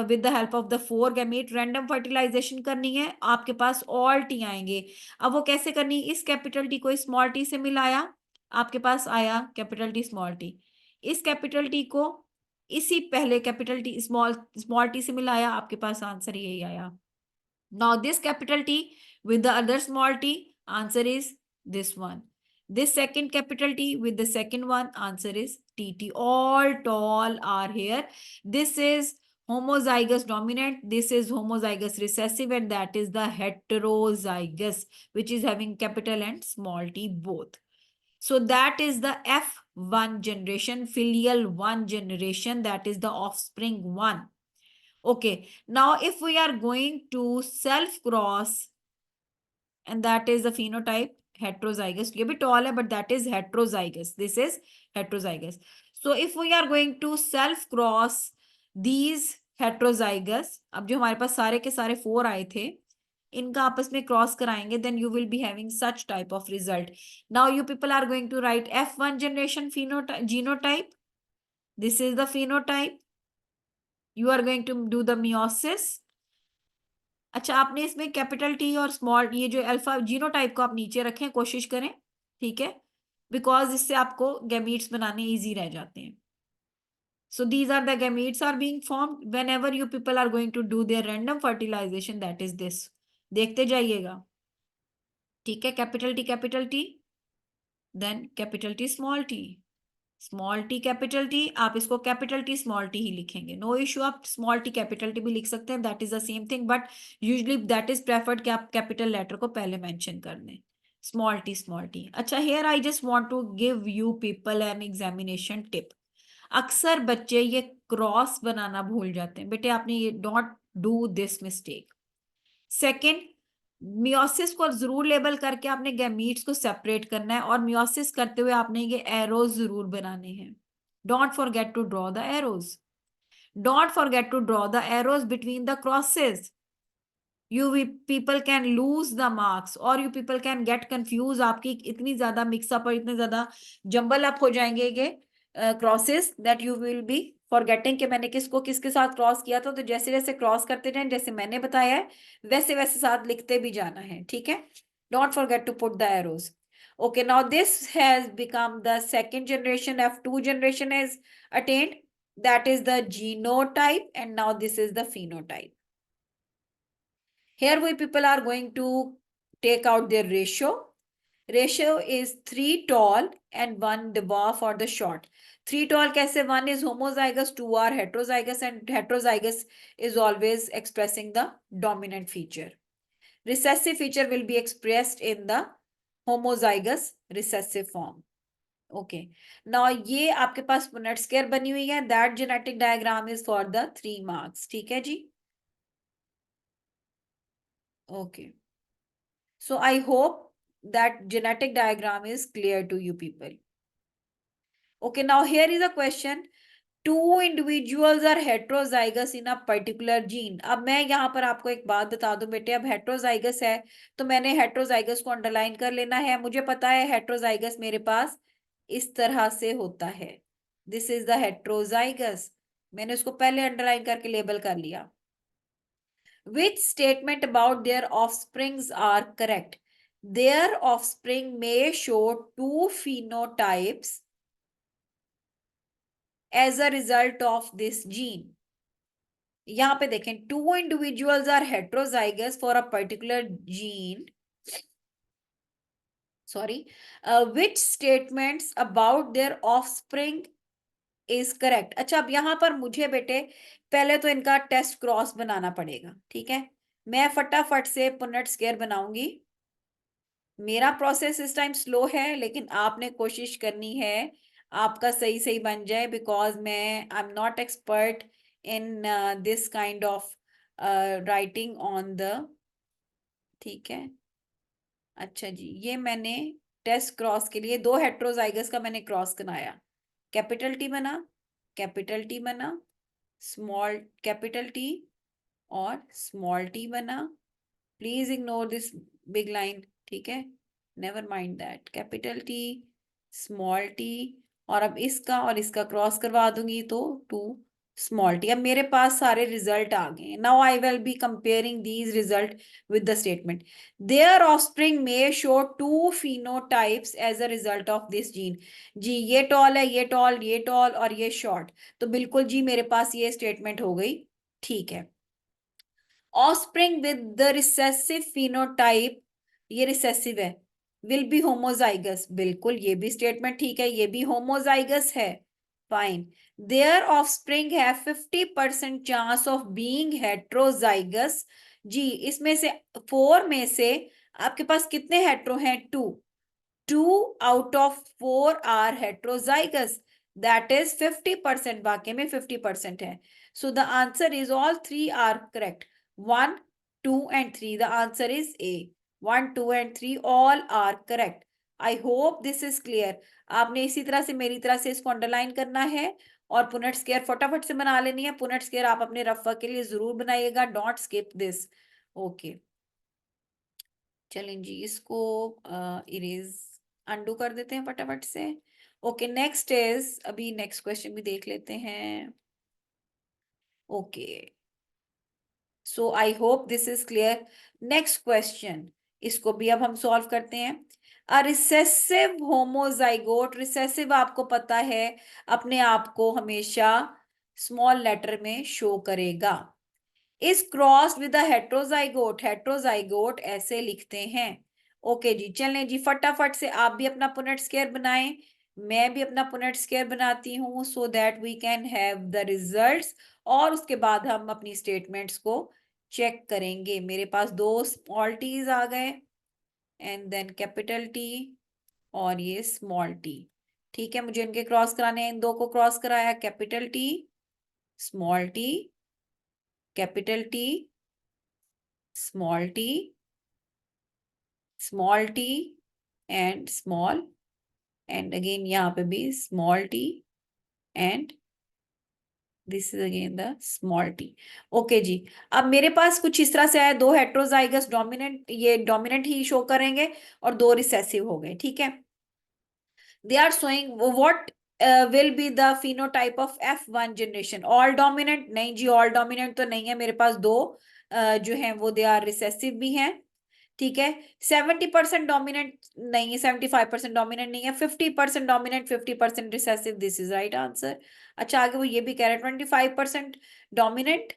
Speaker 1: with the help of the 4 gamete. random fertilization करनी है, आपके पास all t आएंगे. अब वो कैसे करनी, इस कैपिटल टी को स्मॉल टी से मिलाया, आपके पास आया कैपिटल टी स्मॉल टी. इस कैपिटल टी को इसी पहले कैपिटल टी स्मॉल टी से मिलाया, आपके पास आंसर यही आया. Now this capital T with the other small t, answer is this one. This second capital T with the second one, answer is TT. All tall are here. This is homozygous dominant, this is homozygous recessive, and that is the heterozygous, which is having capital and small t both. So that is the F1 generation, filial 1 generation, that is the offspring 1. Okay, now if we are going to self-cross, and that is the phenotype heterozygous. ये भी tall है, but that is heterozygous. This is heterozygous. So if we are going to self-cross these heterozygous, अब जो हमारे पास सारे के सारे 4 आए थे, इनका आपस में क्रॉस कराएंगे, then you will be having such type of result. Now you people are going to write F1 generation phenotype, genotype. This is the phenotype. You are going to do the meiosis. अच्छा, आपने इसमें capital T और small, ये जो alpha genotype को आप नीचे रखें, कोशिश करें, ठीक है, बिकॉज इससे आपको गैमीट्स बनाने इजी रह जाते हैं. So these are the gametes are being formed whenever you people are going to do their random fertilization, that is this. देखते जाइएगा, ठीक है. Capital T then capital T small T capital T, आप इसको capital T small T ही लिखेंगे, no issue. आप small T capital T भी लिख सकते हैं, that is the same thing, but usually that is preferred कि आप कैपिटल लेटर को पहले मेंशन कर दें. Small T. अच्छा, here I just want to give you people an examination tip. अक्सर बच्चे ये क्रॉस बनाना भूल जाते हैं। बेटे आपने ये don't do this mistake. Second, meiosis को जरूर लेबल करके आपने गैमीट्स को सेपरेट करना है, और मियोसिस करते हुए आपने ये एरोज जरूर बनाने हैं। Don't forget to draw the arrows. Don't forget to draw the arrows between the crosses. people can lose the marks, और you people can get confused। आपकी इतनी ज्यादा मिक्सअप और इतने ज्यादा जंबल अप हो जाएंगे ये crosses that you will be forgetting कि मैंने किसको किसके साथ क्रॉस किया था। तो जैसे जैसे क्रॉस करते जाएं, जैसे मैंने बताया है वैसे वैसे साथ लिखते भी जाना है, ठीक है। Don't forget to put the arrows. Okay, now this has become the second generation, F2 generation is attained. That is the genotype, and now this is the phenotype. Here we people are going to take out their ratio. Ratio is 3 tall and 1 dwarf or the short. 3 tall kaise? 1 is homozygous, 2 are heterozygous, and heterozygous is always expressing the dominant feature. Recessive feature will be expressed in the homozygous recessive form. Okay. Now ये आपके पास Punnett square बनी हुई है. That genetic diagram is for the 3 marks. ठीक है जी? Okay. So I hope that genetic diagram is clear to you people. Okay, now here is a question. Two individuals are heterozygous in a particular gene. अब मैं यहाँ पर आपको एक बात बता दूं बेटे, अब heterozygous है तो मैंने heterozygous को अंडरलाइन कर लेना है। मुझे पता है heterozygous मेरे पास इस तरह से होता है। This is the heterozygous. मैंने उसको पहले अंडरलाइन करके लेबल कर लिया। Which statement about their offsprings are correct? Their offspring may show two phenotypes as a result of this gene. यहां पे देखें, two individuals are heterozygous for a particular gene. Sorry, which statements about their offspring is correct? अच्छा, अब यहां पर मुझे बेटे पहले तो इनका टेस्ट क्रॉस बनाना पड़ेगा, ठीक है। मैं फटाफट से पुनेट स्क्वायर बनाऊंगी। मेरा प्रोसेस इस टाइम स्लो है, लेकिन आपने कोशिश करनी है आपका सही सही बन जाए, बिकॉज मैं I am not expert in this kind of writing on the, ठीक है। अच्छा जी, ये मैंने टेस्ट क्रॉस के लिए दो हेट्रोजाइगस का मैंने क्रॉस बनाया। कैपिटल टी बना, कैपिटल टी बना, स्मॉल कैपिटल टी और स्मॉल टी बना। Please ignore this big line, ठीक है। Never mind that. Capital T, small T, और अब इसका और इसका क्रॉस करवा दूंगी तो टू स्मॉल टी। अब मेरे पास सारे रिजल्ट आ गए। Now I will be comparing these result with the statement their offspring may show two phenotypes as a result of this gene. जी ये टॉल है, ये टॉल, ये टॉल और ये शॉर्ट, तो बिल्कुल जी मेरे पास ये स्टेटमेंट हो गई, ठीक है। Offspring with the recessive phenotype, ये रिसेसिव है, विल बी होमोजाइगस, बिल्कुल ये भी स्टेटमेंट ठीक है, ये भी होमोजाइगस है, फाइन। देयर ऑफस्प्रिंग है 50% चांस ऑफ बीइंग हेट्रोजाइगस। जी इसमें से 4 में से आपके पास कितने हेट्रो हैं? 2। 2 out of 4 are heterozygous, that is 50%, बाकी में 50% है। So the answer is all 3 are correct. 1, 2 and 3. The answer is A. 1, 2 and 3 all are correct. I hope this is clear. आपने इसी तरह से मेरी तरह से इसको अंडरलाइन करना है और पुनेट स्क्वायर फटाफट से बना लेनी है। पुनेट स्क्वायर आप अपने रफ वर्क के लिए जरूर बनाइएगा, डोंट स्किप दिस। ओके चलें जी, इसको इरेज अनडू कर देते हैं फटाफट से। ओके नेक्स्ट इज, अभी नेक्स्ट क्वेश्चन भी देख लेते हैं। Okay so I hope this is clear. Next question, इसको भी अब हम सॉल्व करते हैं। अ रिसेसिव होमोजाइगोट, रिसेसिव आपको पता है अपने आप को हमेशा स्मॉल लेटर में शो करेगा। इस क्रॉस विद हेट्रोजाइगोट, हेट्रोजाइगोट ऐसे लिखते हैं। ओके जी, चलें जी फटाफट से आप भी अपना पुनेट स्क्वायर बनाएं, मैं भी अपना पुनेट स्क्वायर बनाती हूँ, so that we can have the results, और उसके बाद हम अपनी स्टेटमेंट्स को चेक करेंगे। मेरे पास दो स्मॉल टीज आ गए एंड देन कैपिटल टी और ये स्मॉल टी, ठीक है। मुझे इनके क्रॉस कराने हैं, इन दो को क्रॉस कराया, capital T small T, capital T, small T, small T and small, and again यहाँ पे भी small T and this is again the small T. Okay जी, अब मेरे पास कुछ इस तरह से है, दो हेट्रोजाइगस डोमिनेंट, ये डोमिनेंट ही शो करेंगे और दो रिसेसिव हो गए, ठीक है। They are showing what will be the phenotype of F1 generation, all dominant? नहीं जी, ऑल डोमिनेंट तो नहीं है, मेरे पास दो जो हैं वो दे आर रिसेसिव भी हैं, ठीक है। 70% डोमिनेंट नहीं है, 75% डोमिनेंट नहीं है, 50% dominant, 50% recessive, this is right answer. अच्छा, आगे वो ये भी कह रहे हैं 25% डोमिनेंट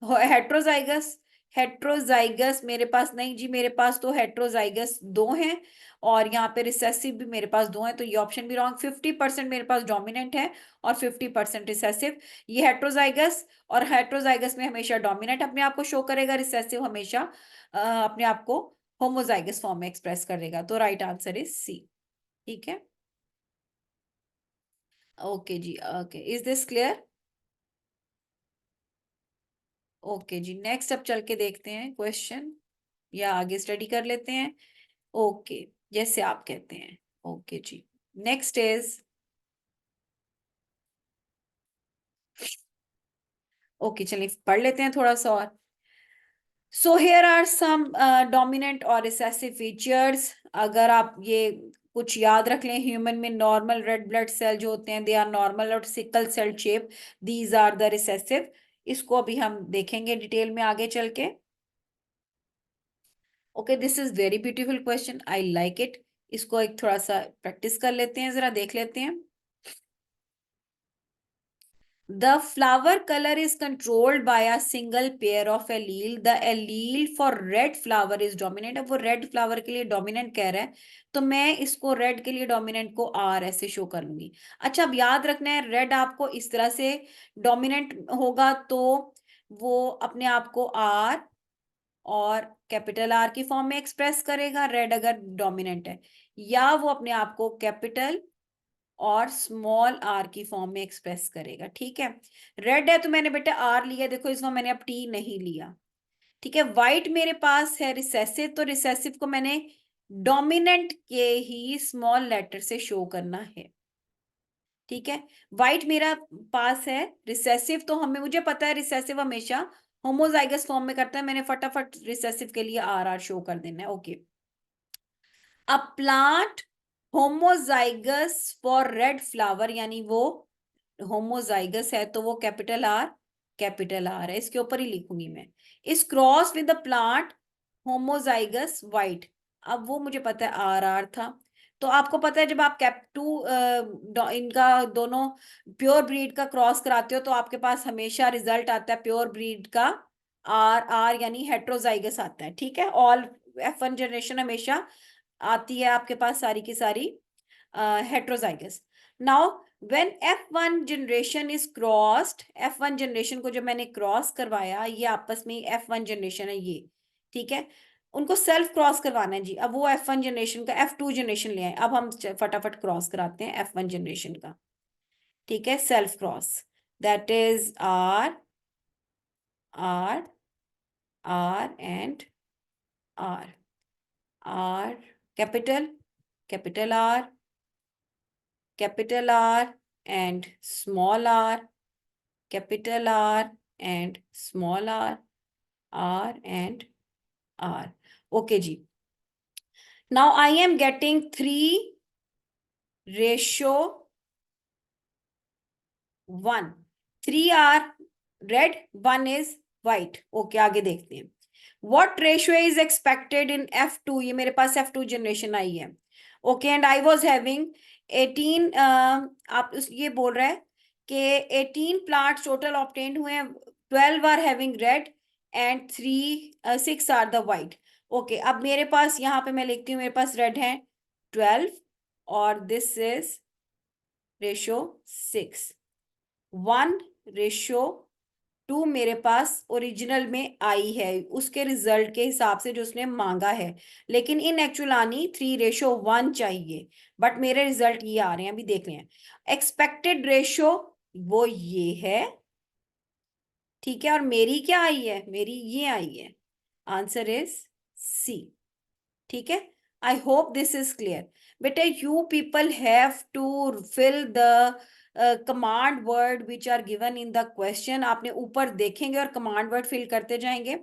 Speaker 1: हेट्रोजाइगस। हेट्रोजाइगस मेरे पास नहीं जी, मेरे पास तो हेट्रोजाइगस दो हैं और यहाँ पे रिसेसिव भी मेरे पास दो हैं, तो ये ऑप्शन भी रॉन्ग। 50% मेरे पास डोमिनेंट है और 50% रिसेसिव। ये हेट्रोजाइगस, और हेट्रोजाइगस में हमेशा डोमिनेंट अपने आप को शो करेगा, रिसेसिव हमेशा अपने आप को होमोजाइगस फॉर्म में एक्सप्रेस करेगा, तो राइट आंसर इज सी, ठीक है। ओके जी, okay, is this clear? Okay जी, नेक्स्ट अब चल के देखते हैं क्वेश्चन, या आगे स्टडी कर लेते हैं। ओके, जैसे आप कहते हैं। ओके जी, नेक्स्ट इज, ओके चलिए पढ़ लेते हैं थोड़ा सा और। So here are some dominant और रिसेसिव फीचर्स। अगर आप ये कुछ याद रख लें, ह्यूमन में नॉर्मल रेड ब्लड सेल जो होते हैं दे आर नॉर्मल और sickle cell shape, these are the recessive. इसको अभी हम देखेंगे डिटेल में आगे चल के। Okay, this is very beautiful question, I like it. इसको एक थोड़ा सा प्रैक्टिस कर लेते हैं, जरा देख लेते हैं। The flower color is controlled by a single pair of allele. The allele for red flower is dominant. अब वो red flower के लिए dominant कह रहा है, तो मैं इसको red के लिए dominant को R ऐसे शो कर लूंगी। अच्छा, अब याद रखना है, red आपको इस तरह से dominant होगा तो वो अपने आप को R और कैपिटल R की फॉर्म में एक्सप्रेस करेगा, रेड अगर डोमिनेंट है, या वो अपने आप को कैपिटल और स्मॉल आर की फॉर्म में एक्सप्रेस करेगा, ठीक है। रेड है तो मैंने बेटा आर लिया, देखो इसमें मैंने अब टी नहीं लिया, ठीक है। व्हाइट मेरे पास है रिसेसिव, तो रिसेसिव को मैंने डोमिनेंट के ही स्मॉल लेटर से शो करना है, ठीक है। व्हाइट मेरा पास है रिसेसिव, तो हमें मुझे पता है रिसेसिव हमेशा होमोजाइगस फॉर्म में करता है, मैंने फटाफट रिसेसिव के लिए आर आर शो कर देना है। Okay, a plant homozygous for red flower, यानी वो होमोजाइगस है तो वो कैपिटल आर है, इसके ऊपर ही लिखूंगी मैं। इस cross with the plant homozygous white, अब वो मुझे पता है आर आर था, तो आपको पता है जब आप कैप टू इनका दोनों प्योर ब्रीड का क्रॉस कराते हो तो आपके पास हमेशा रिजल्ट आता है प्योर ब्रीड का आर आर, यानी हेट्रोजाइगस आता है, ठीक है। ऑल F1 जनरेशन हमेशा आती है आपके पास सारी की सारी heterozygous. Now when F1 generation is crossed, F1 generation को जब मैंने क्रॉस करवाया, ये आपस में F1 जनरेशन है ये, ठीक है, उनको सेल्फ क्रॉस करवाना है जी। अब वो F1 जनरेशन का F2 जनरेशन ले आए, अब हम फटाफट क्रॉस कराते हैं F1 जनरेशन का, ठीक है। Self cross, that is R R R and R, R capital, capital R, capital R and small r, capital R and small r, R and R. Okay जी. Now I am getting 3:1. 3 are red, 1 is white. Okay, आगे देखते हैं. What ratio is expected in F2? ये मेरे पास F2 generation आई है. Okay, and I was having 18, आप ये बोल रहे हैं कि 18 प्लांट्स टोटल ऑब्टेन्ड हुए हैं, 12 R having red and 6 R the white. Okay, अब मेरे पास यहाँ पे मैं लिखती हूँ, मेरे पास रेड है 12 और दिस इज रेशो 6, 1:2 मेरे पास ओरिजिनल में आई है उसके रिजल्ट के हिसाब से जो उसने मांगा है, लेकिन इन एक्चुअलानी 3:1 चाहिए, बट मेरे रिजल्ट ये आ रहे हैं, अभी देख लें। एक्सपेक्टेड रेशो वो ये है ठीक है, और मेरी क्या आई है, मेरी ये आई है। Answer is C. ठीक है, I hope this is clear. बेटा you people have to fill the command word which are given in the question. आपने ऊपर देखेंगे और कमांड वर्ड फिल करते जाएंगे।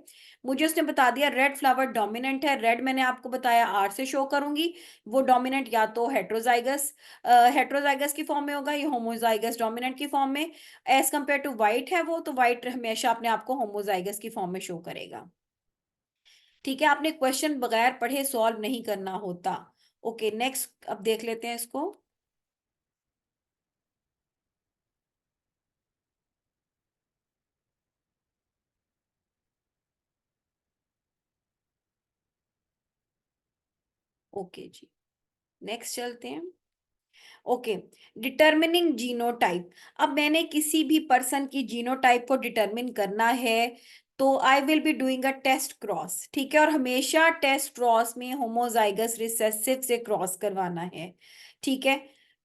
Speaker 1: मुझे उसने बता दिया रेड फ्लावर डोमिनेंट है। रेड मैंने आपको बताया आर से शो करूंगी। वो डोमिनेंट या तो हेट्रोजाइगस हेट्रोजाइगस की फॉर्म में होगा या होमोजाइगस डोमिनेंट की फॉर्म में। एज कंपेयर टू वाइट है वो, तो वाइट हमेशा अपने आप को होमोजाइगस की फॉर्म में शो करेगा। ठीक है, आपने क्वेश्चन बगैर पढ़े सॉल्व नहीं करना होता। ओके नेक्स्ट, अब देख लेते हैं इसको। ओके जी, नेक्स्ट चलते हैं। Okay, determining genotype. अब मैंने किसी भी पर्सन की जीनोटाइप को डिटरमिन करना है तो I will be doing a test cross. ठीक है, और हमेशा टेस्ट क्रॉस में होमोजाइगस रिसेसिव से क्रॉस करवाना है। ठीक है,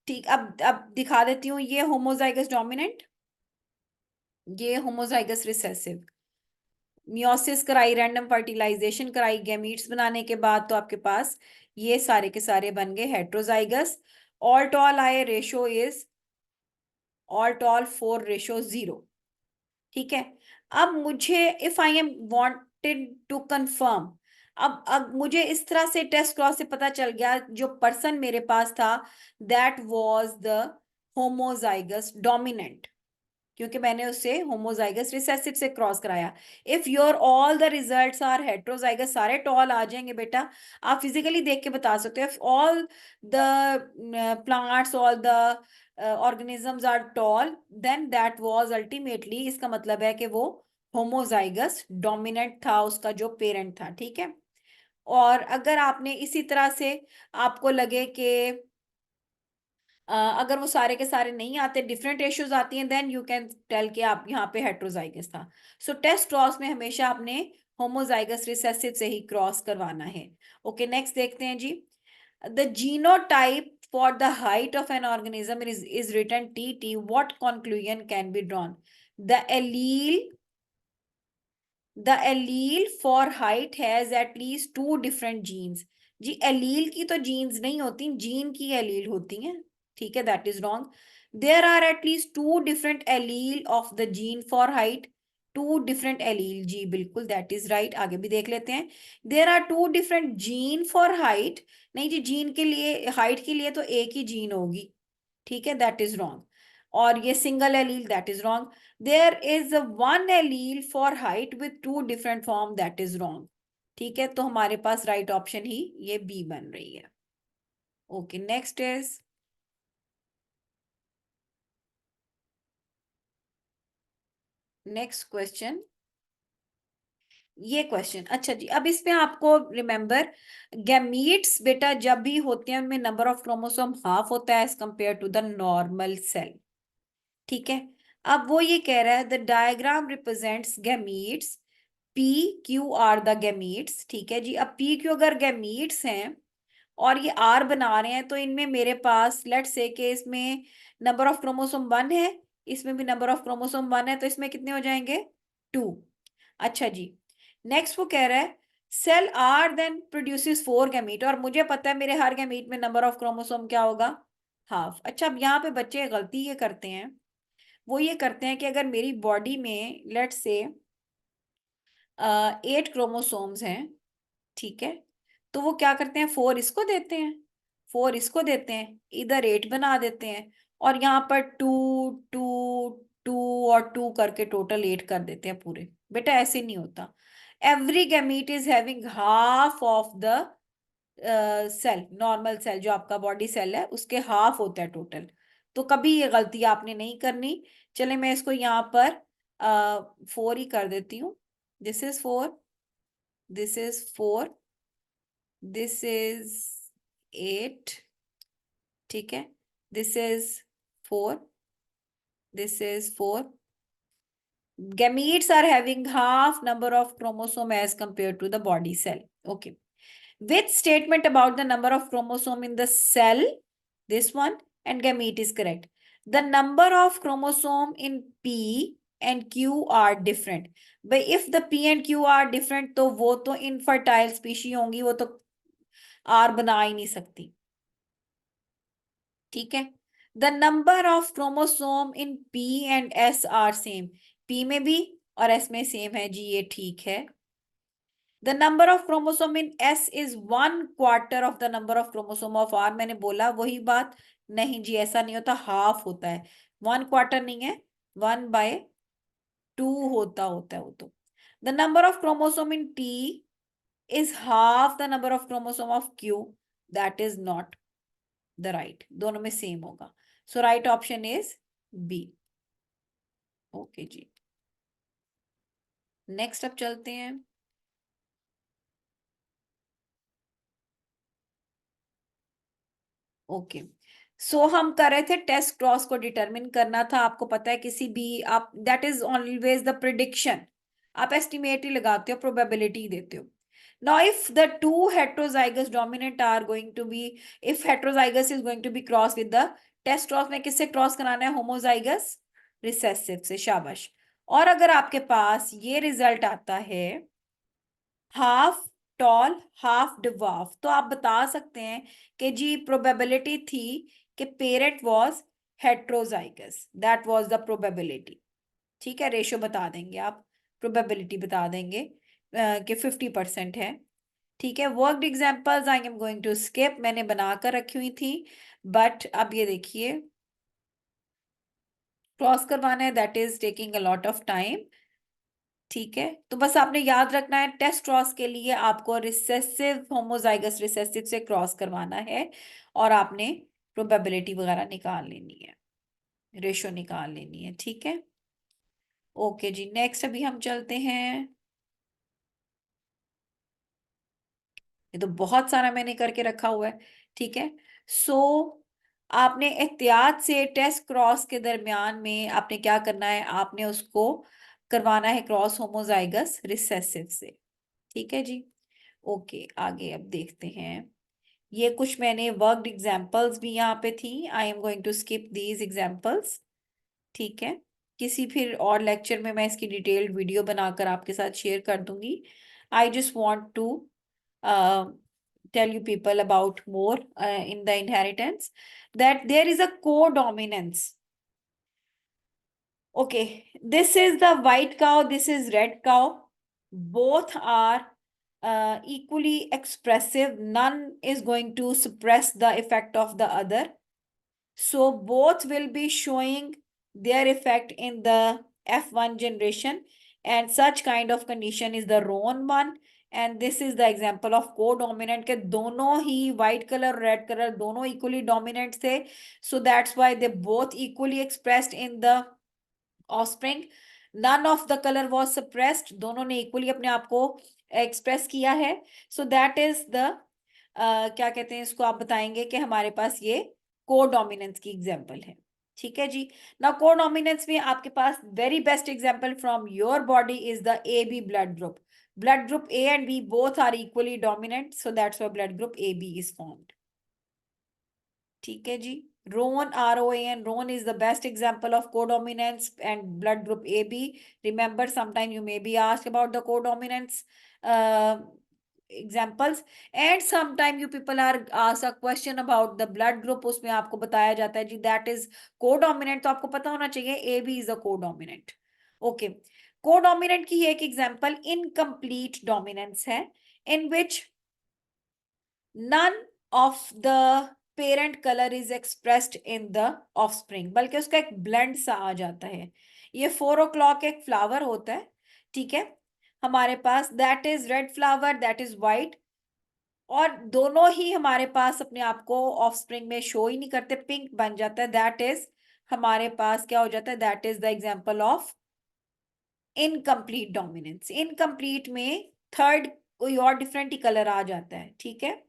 Speaker 1: ठीक, अब दिखा देती हूँ। ये होमोजाइगस डोमिनेंट, ये होमोजाइगस रिसेसिव। मियोसिस कराई, रैंडम फर्टिलाइजेशन कराई गैमीट्स बनाने के बाद, तो आपके पास ये सारे के सारे बन गए हेट्रोजाइगस। ऑल टॉल आए, रेशो इज ऑल टॉल 4:0। ठीक है, अब मुझे if I am wanted to confirm, अब मुझे इस तरह से टेस्ट क्रॉस से पता चल गया जो पर्सन मेरे पास था that was the homozygous dominant, क्योंकि मैंने उससे होमोजाइगस रिसेसिव से क्रॉस कराया। If your all the results are heterozygous, सारे टॉल आ जाएंगे बेटा। आप फिजिकली देख के बता सकते हो। All the plants, all the organisms are tall, then that was ultimately, इसका मतलब है कि वो होमोजाइगस डोमिनेंट था, उसका जो पेरेंट था। ठीक है, और अगर आपने इसी तरह से आपको लगे कि अगर वो सारे के सारे नहीं आते, डिफरेंट रेशियोज आती हैं, देन यू कैन टेल कि आप यहाँ पे हेट्रोजाइगस था। सो टेस्ट क्रॉस में हमेशा आपने होमोजाइगस रिसेसिव से ही क्रॉस करवाना है। ओके नेक्स्ट देखते हैं जी। The genotype for the height of an organism is written T what conclusion can be drawn. The allele the allele for height has at least two different genes. जी allele की तो jeans नहीं होती, gene की allele होती हैं। ठीक है, that is wrong. There are at least two different allele of the gene for height. Two different allele, जी बिल्कुल दैट इज राइट। आगे भी देख लेते हैं। There are two different gene for height. नहीं जी, जीन के लिए, हाइट के लिए तो एक ही जीन होगी। ठीक है, दैट इज रॉन्ग। और ये single allele, that is wrong. There is one allele for height with two different form, that is wrong. ठीक है, तो हमारे पास राइट ऑप्शन ही ये बी बन रही है। Okay next is next question. ये क्वेश्चन अच्छा जी, अब इसमें आपको रिमेंबर, गैमीट्स बेटा जब भी होते हैं उनमें नंबर ऑफ क्रोमोसोम हाफ होता है as compare to the normal cell. ठीक है, अब वो ये कह रहा है the diagram represents gametes, P Q R the gametes. ठीक है जी, अब पी क्यू अगर गैमीट्स हैं और ये आर बना रहे हैं, तो इनमें मेरे पास लेट्स से कि इसमें नंबर ऑफ क्रोमोसोम 1 है, इसमें भी नंबर ऑफ क्रोमोसोम 1 है, तो इसमें कितने हो जाएंगे, 2। अच्छा जी, नेक्स्ट वो कह रहा है cell R then produces 4 gamete, और मुझे पता है मेरे हर गैमीट में नंबर ऑफ क्रोमोसोम क्या होगा, हाफ। अच्छा, अब यहाँ पे बच्चे गलती ये करते हैं, वो ये करते हैं कि अगर मेरी बॉडी में लेट्स से 8 क्रोमोसोम्स हैं, ठीक है, तो वो क्या करते हैं, 4 इसको देते हैं, 4 इसको देते हैं, इधर 8 बना देते हैं, और यहाँ पर 2 2 2 और 2 करके टोटल 8 कर देते हैं पूरे। बेटा ऐसे नहीं होता। Every gamete is having half of the cell, normal cell जो आपका बॉडी सेल है उसके हाफ होता है टोटल। तो कभी ये गलती आपने नहीं करनी। चले मैं इसको यहाँ पर 4 ही कर देती हूँ। This is 4, this is 4, this is 8। ठीक है, this is 4, this is 4। gametes are having half number of chromosome as compared to the body cell. Okay, which statement about the number of chromosome in the cell, this one, and gamete is correct. The number of chromosome in P and Q are different. भाई if the P and Q are different तो वो तो infertile species होंगी, वो तो are बना ही नहीं सकती। ठीक है। The number of chromosome in P and S R same. P में भी और एस में सेम है जी, ये ठीक है। The number of chromosome in S is 1/4 of the number of chromosome of R. मैंने बोला वही बात, नहीं जी ऐसा नहीं होता, हाफ होता है, 1/4 नहीं है, 1/2 होता है वो तो। The number of chromosome in T is half the number of chromosome of Q. That is not the right. दोनों में सेम होगा। So right option is B. Okay जी। नेक्स्ट अब चलते हैं। ओके सो हम कर रहे थे टेस्ट क्रॉस को डिटरमिन करना था। आपको पता है किसी भी आप that is always the prediction, आप एस्टिमेट ही लगाते हो, प्रोबेबिलिटी देते हो। Now if the two heterozygous dominant are going to be, if heterozygous is going to be cross with the test cross में किससे क्रॉस कराना है, होमोजाइगस रिसेसिव से, शाबाश। और अगर आपके पास ये रिजल्ट आता है हाफ टॉल हाफ डिवार्फ, तो आप बता सकते हैं कि जी प्रोबेबिलिटी थी कि parent was heterozygous, that was the probability. ठीक है, रेशियो बता देंगे आप, प्रोबेबिलिटी बता देंगे कि 50% है। ठीक है, worked examples I am going to skip, मैंने बनाकर रखी हुई थी, बट अब ये देखिए क्रॉस करवाना है, that is taking a lot of time. ठीक है, तो बस आपने याद रखना है टेस्ट क्रॉस के लिए आपको रिसेसिव होमोजाइगस रिसेसिव से क्रॉस करवाना है, और आपने प्रोबेबिलिटी वगैरह निकाल लेनी है, रेशो निकाल लेनी है। ठीक है, ओके जी नेक्स्ट अभी हम चलते हैं। ये तो बहुत सारा मैंने करके रखा हुआ है। ठीक है, सो आपने एहतियात से टेस्ट क्रॉस के दरमियान में आपने क्या करना है, आपने उसको करवाना है क्रॉस होमोजाइगस रिसेसिव से। ठीक है जी, ओके आगे अब देखते हैं। ये कुछ मैंने वर्कड एग्जांपल्स भी यहाँ पे थी, I am going to skip these examples. ठीक है, किसी फिर और लेक्चर में मैं इसकी डिटेल्ड वीडियो बनाकर आपके साथ शेयर कर दूंगी। I just want to tell you people about more in the inheritance, that there is a co-dominance. Okay, this is the white cow, this is red cow. Both are equally expressive. None is going to suppress the effect of the other. So both will be showing their effect in the F1 generation. And such kind of condition is the Roan one. And this is the example of co-dominant के दोनों ही white color red color दोनों equally dominant थे. So that's why they both equally expressed in the offspring. None of the colour was suppressed, दोनों ने equally अपने आप को express किया है। सो दैट इज द क्या कहते हैं इसको, आप बताएंगे कि हमारे पास ये को डोमिनेंस की एग्जाम्पल है। ठीक है जी, ना को डोमिनेंस में आपके पास very best example from your body is the A B blood group. Blood group A and B both are equally dominant, so that's why blood group A B is formed. ठीक है जी, Roan, ROAN, Roan is the best example of codominance and blood group AB. Remember, sometime you may be asked about the codominance examples, and sometime you people are asked a question about the blood group, उसमें आपको बताया जाता है जी that is codominant, तो आपको पता होना चाहिए AB is a codominant. Okay, codominant की एक example incomplete dominance है, in which none of the parent color is expressed in the offspring, बल्कि उसका एक ब्लेंड सा आ जाता है। ये 4 o'clock एक फ्लावर होता है। ठीक है, हमारे पास that is red flower, that is white, और दोनों ही हमारे पास अपने आप को ऑफस्प्रिंग में शो ही नहीं करते, पिंक बन जाता है, दैट इज हमारे पास क्या हो जाता है, that is the example of incomplete dominance. Incomplete में थर्ड कोई और डिफरेंट ही कलर आ जाता है। ठीक है,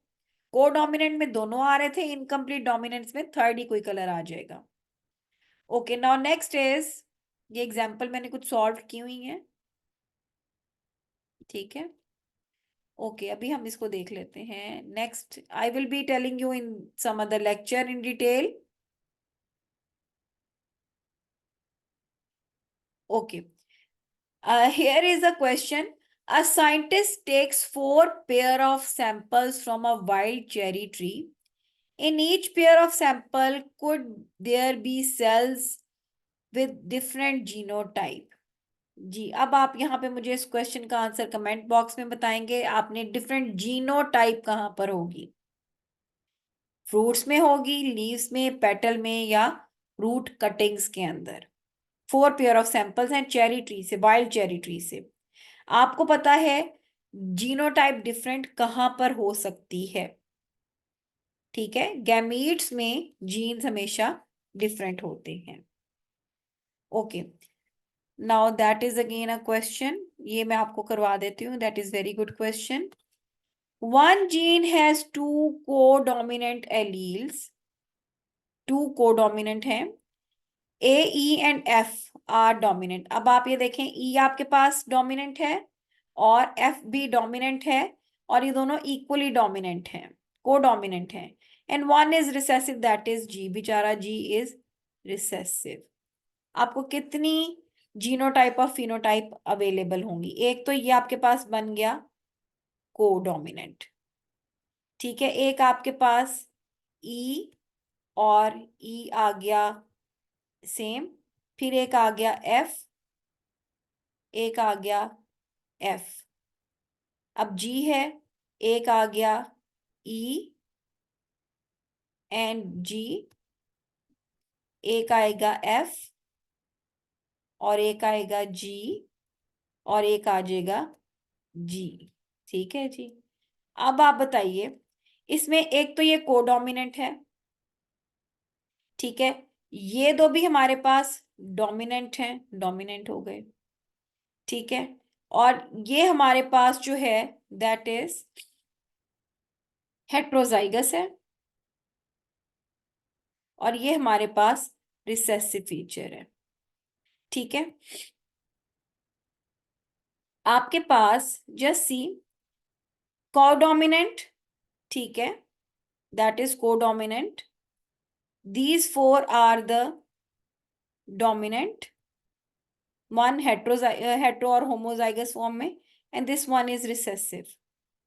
Speaker 1: को डोमिनेंट में दोनों आ रहे थे, इनकम्प्लीट डोमिनेंस में थर्ड ही कोई कलर आ जाएगा। ओके नाउ नेक्स्ट इज, ये एग्जांपल मैंने कुछ सॉल्व की हुई है। ठीक है, ओके अभी हम इसको देख लेते हैं। Next I will be telling you in some other lecture in detail. Okay. Here is a question. A scientist takes 4 pair of samples from a wild cherry tree. In each pair of sample, could there be cells with different genotype? जी, अब आप यहाँ पे मुझे इस question का answer comment box में बताएंगे। आपने डिफरेंट जीनोटाइप कहाँ पर होगी? फ्रूट्स में होगी, लीव्स में, पेटल में, या रूट कटिंग्स के अंदर? 4 पेयर ऑफ सैंपल्स हैं चेरी ट्री से, वाइल्ड चेरी ट्री से। आपको पता है जीनोटाइप डिफरेंट कहाँ पर हो सकती है? ठीक है, गैमीट्स में जीन्स हमेशा डिफरेंट होते हैं। Okay, now that is again a question, ये मैं आपको करवा देती हूँ। That is very good question. One gene has two codominant alleles, 2 codominant हैं। A, E and F are dominant. अब आप ये देखें, ई आपके पास डोमिनेंट है और एफ भी डोमिनेंट है, और ये दोनों इक्वली डोमिनेंट हैं, कोडोमिनेंट हैं। And one is recessive, that is G, बेचारा जी इज रिसेसिव। आपको कितनी जीनोटाइप और फिनोटाइप अवेलेबल होंगी? एक तो ये आपके पास बन गया कोडोमिनेंट, ठीक है। एक आपके पास ई, और ई आ गया सेम। फिर एक आ गया एफ, एक आ गया एफ। अब जी है, एक आ गया ई एंड जी, एक आएगा एफ और एक आएगा जी, और एक आ जाएगा जी। ठीक है जी। अब आप बताइए, इसमें एक तो ये कोडोमिनेंट है, ठीक है। ये दो भी हमारे पास डोमिनेंट हैं, डोमिनेंट हो गए, ठीक है। और ये हमारे पास जो है दैट इज हेट्रोजाइगस है, और ये हमारे पास रिसेसिव फीचर है, ठीक है। आपके पास जस्ट सी कोडोमिनेंट, ठीक है, that is codominant. These four are the dominant, one hetero और होमोजाइगस फॉर्म में, and this one is recessive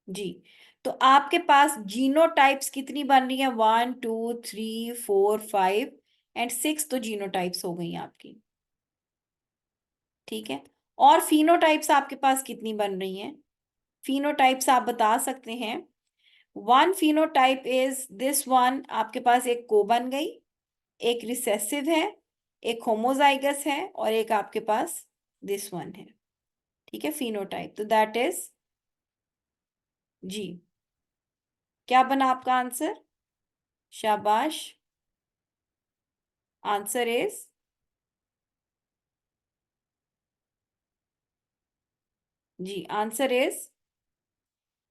Speaker 1: जी। तो आपके पास जीनोटाइप्स कितनी बन रही है? 1 2 3 4 5 एंड 6 तो जीनोटाइप्स हो गई आपकी, ठीक है। और फिनोटाइप्स आपके पास कितनी बन रही हैं? फिनोटाइप्स आप बता सकते हैं, one phenotype is this one, आपके पास एक को बन गई, एक रिसेसिव है, एक होमोजाइगस है, और एक आपके पास दिस वन है, ठीक है, फिनोटाइप। तो दैट इज जी। क्या बना आपका आंसर? शाबाश, आंसर इज जी, आंसर इज,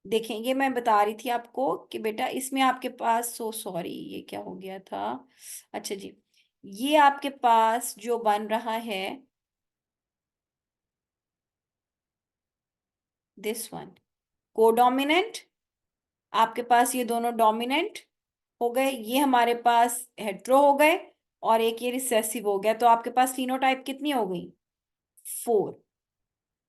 Speaker 1: देखें ये मैं बता रही थी आपको कि बेटा इसमें आपके पास, सो सॉरी ये क्या हो गया था, अच्छा जी, ये आपके पास जो बन रहा है दिस वन कोडोमिनेंट, आपके पास ये दोनों डोमिनेंट हो गए, ये हमारे पास हेट्रो हो गए, और एक ये रिसेसिव हो गया। तो आपके पास फिनोटाइप कितनी हो गई? 4,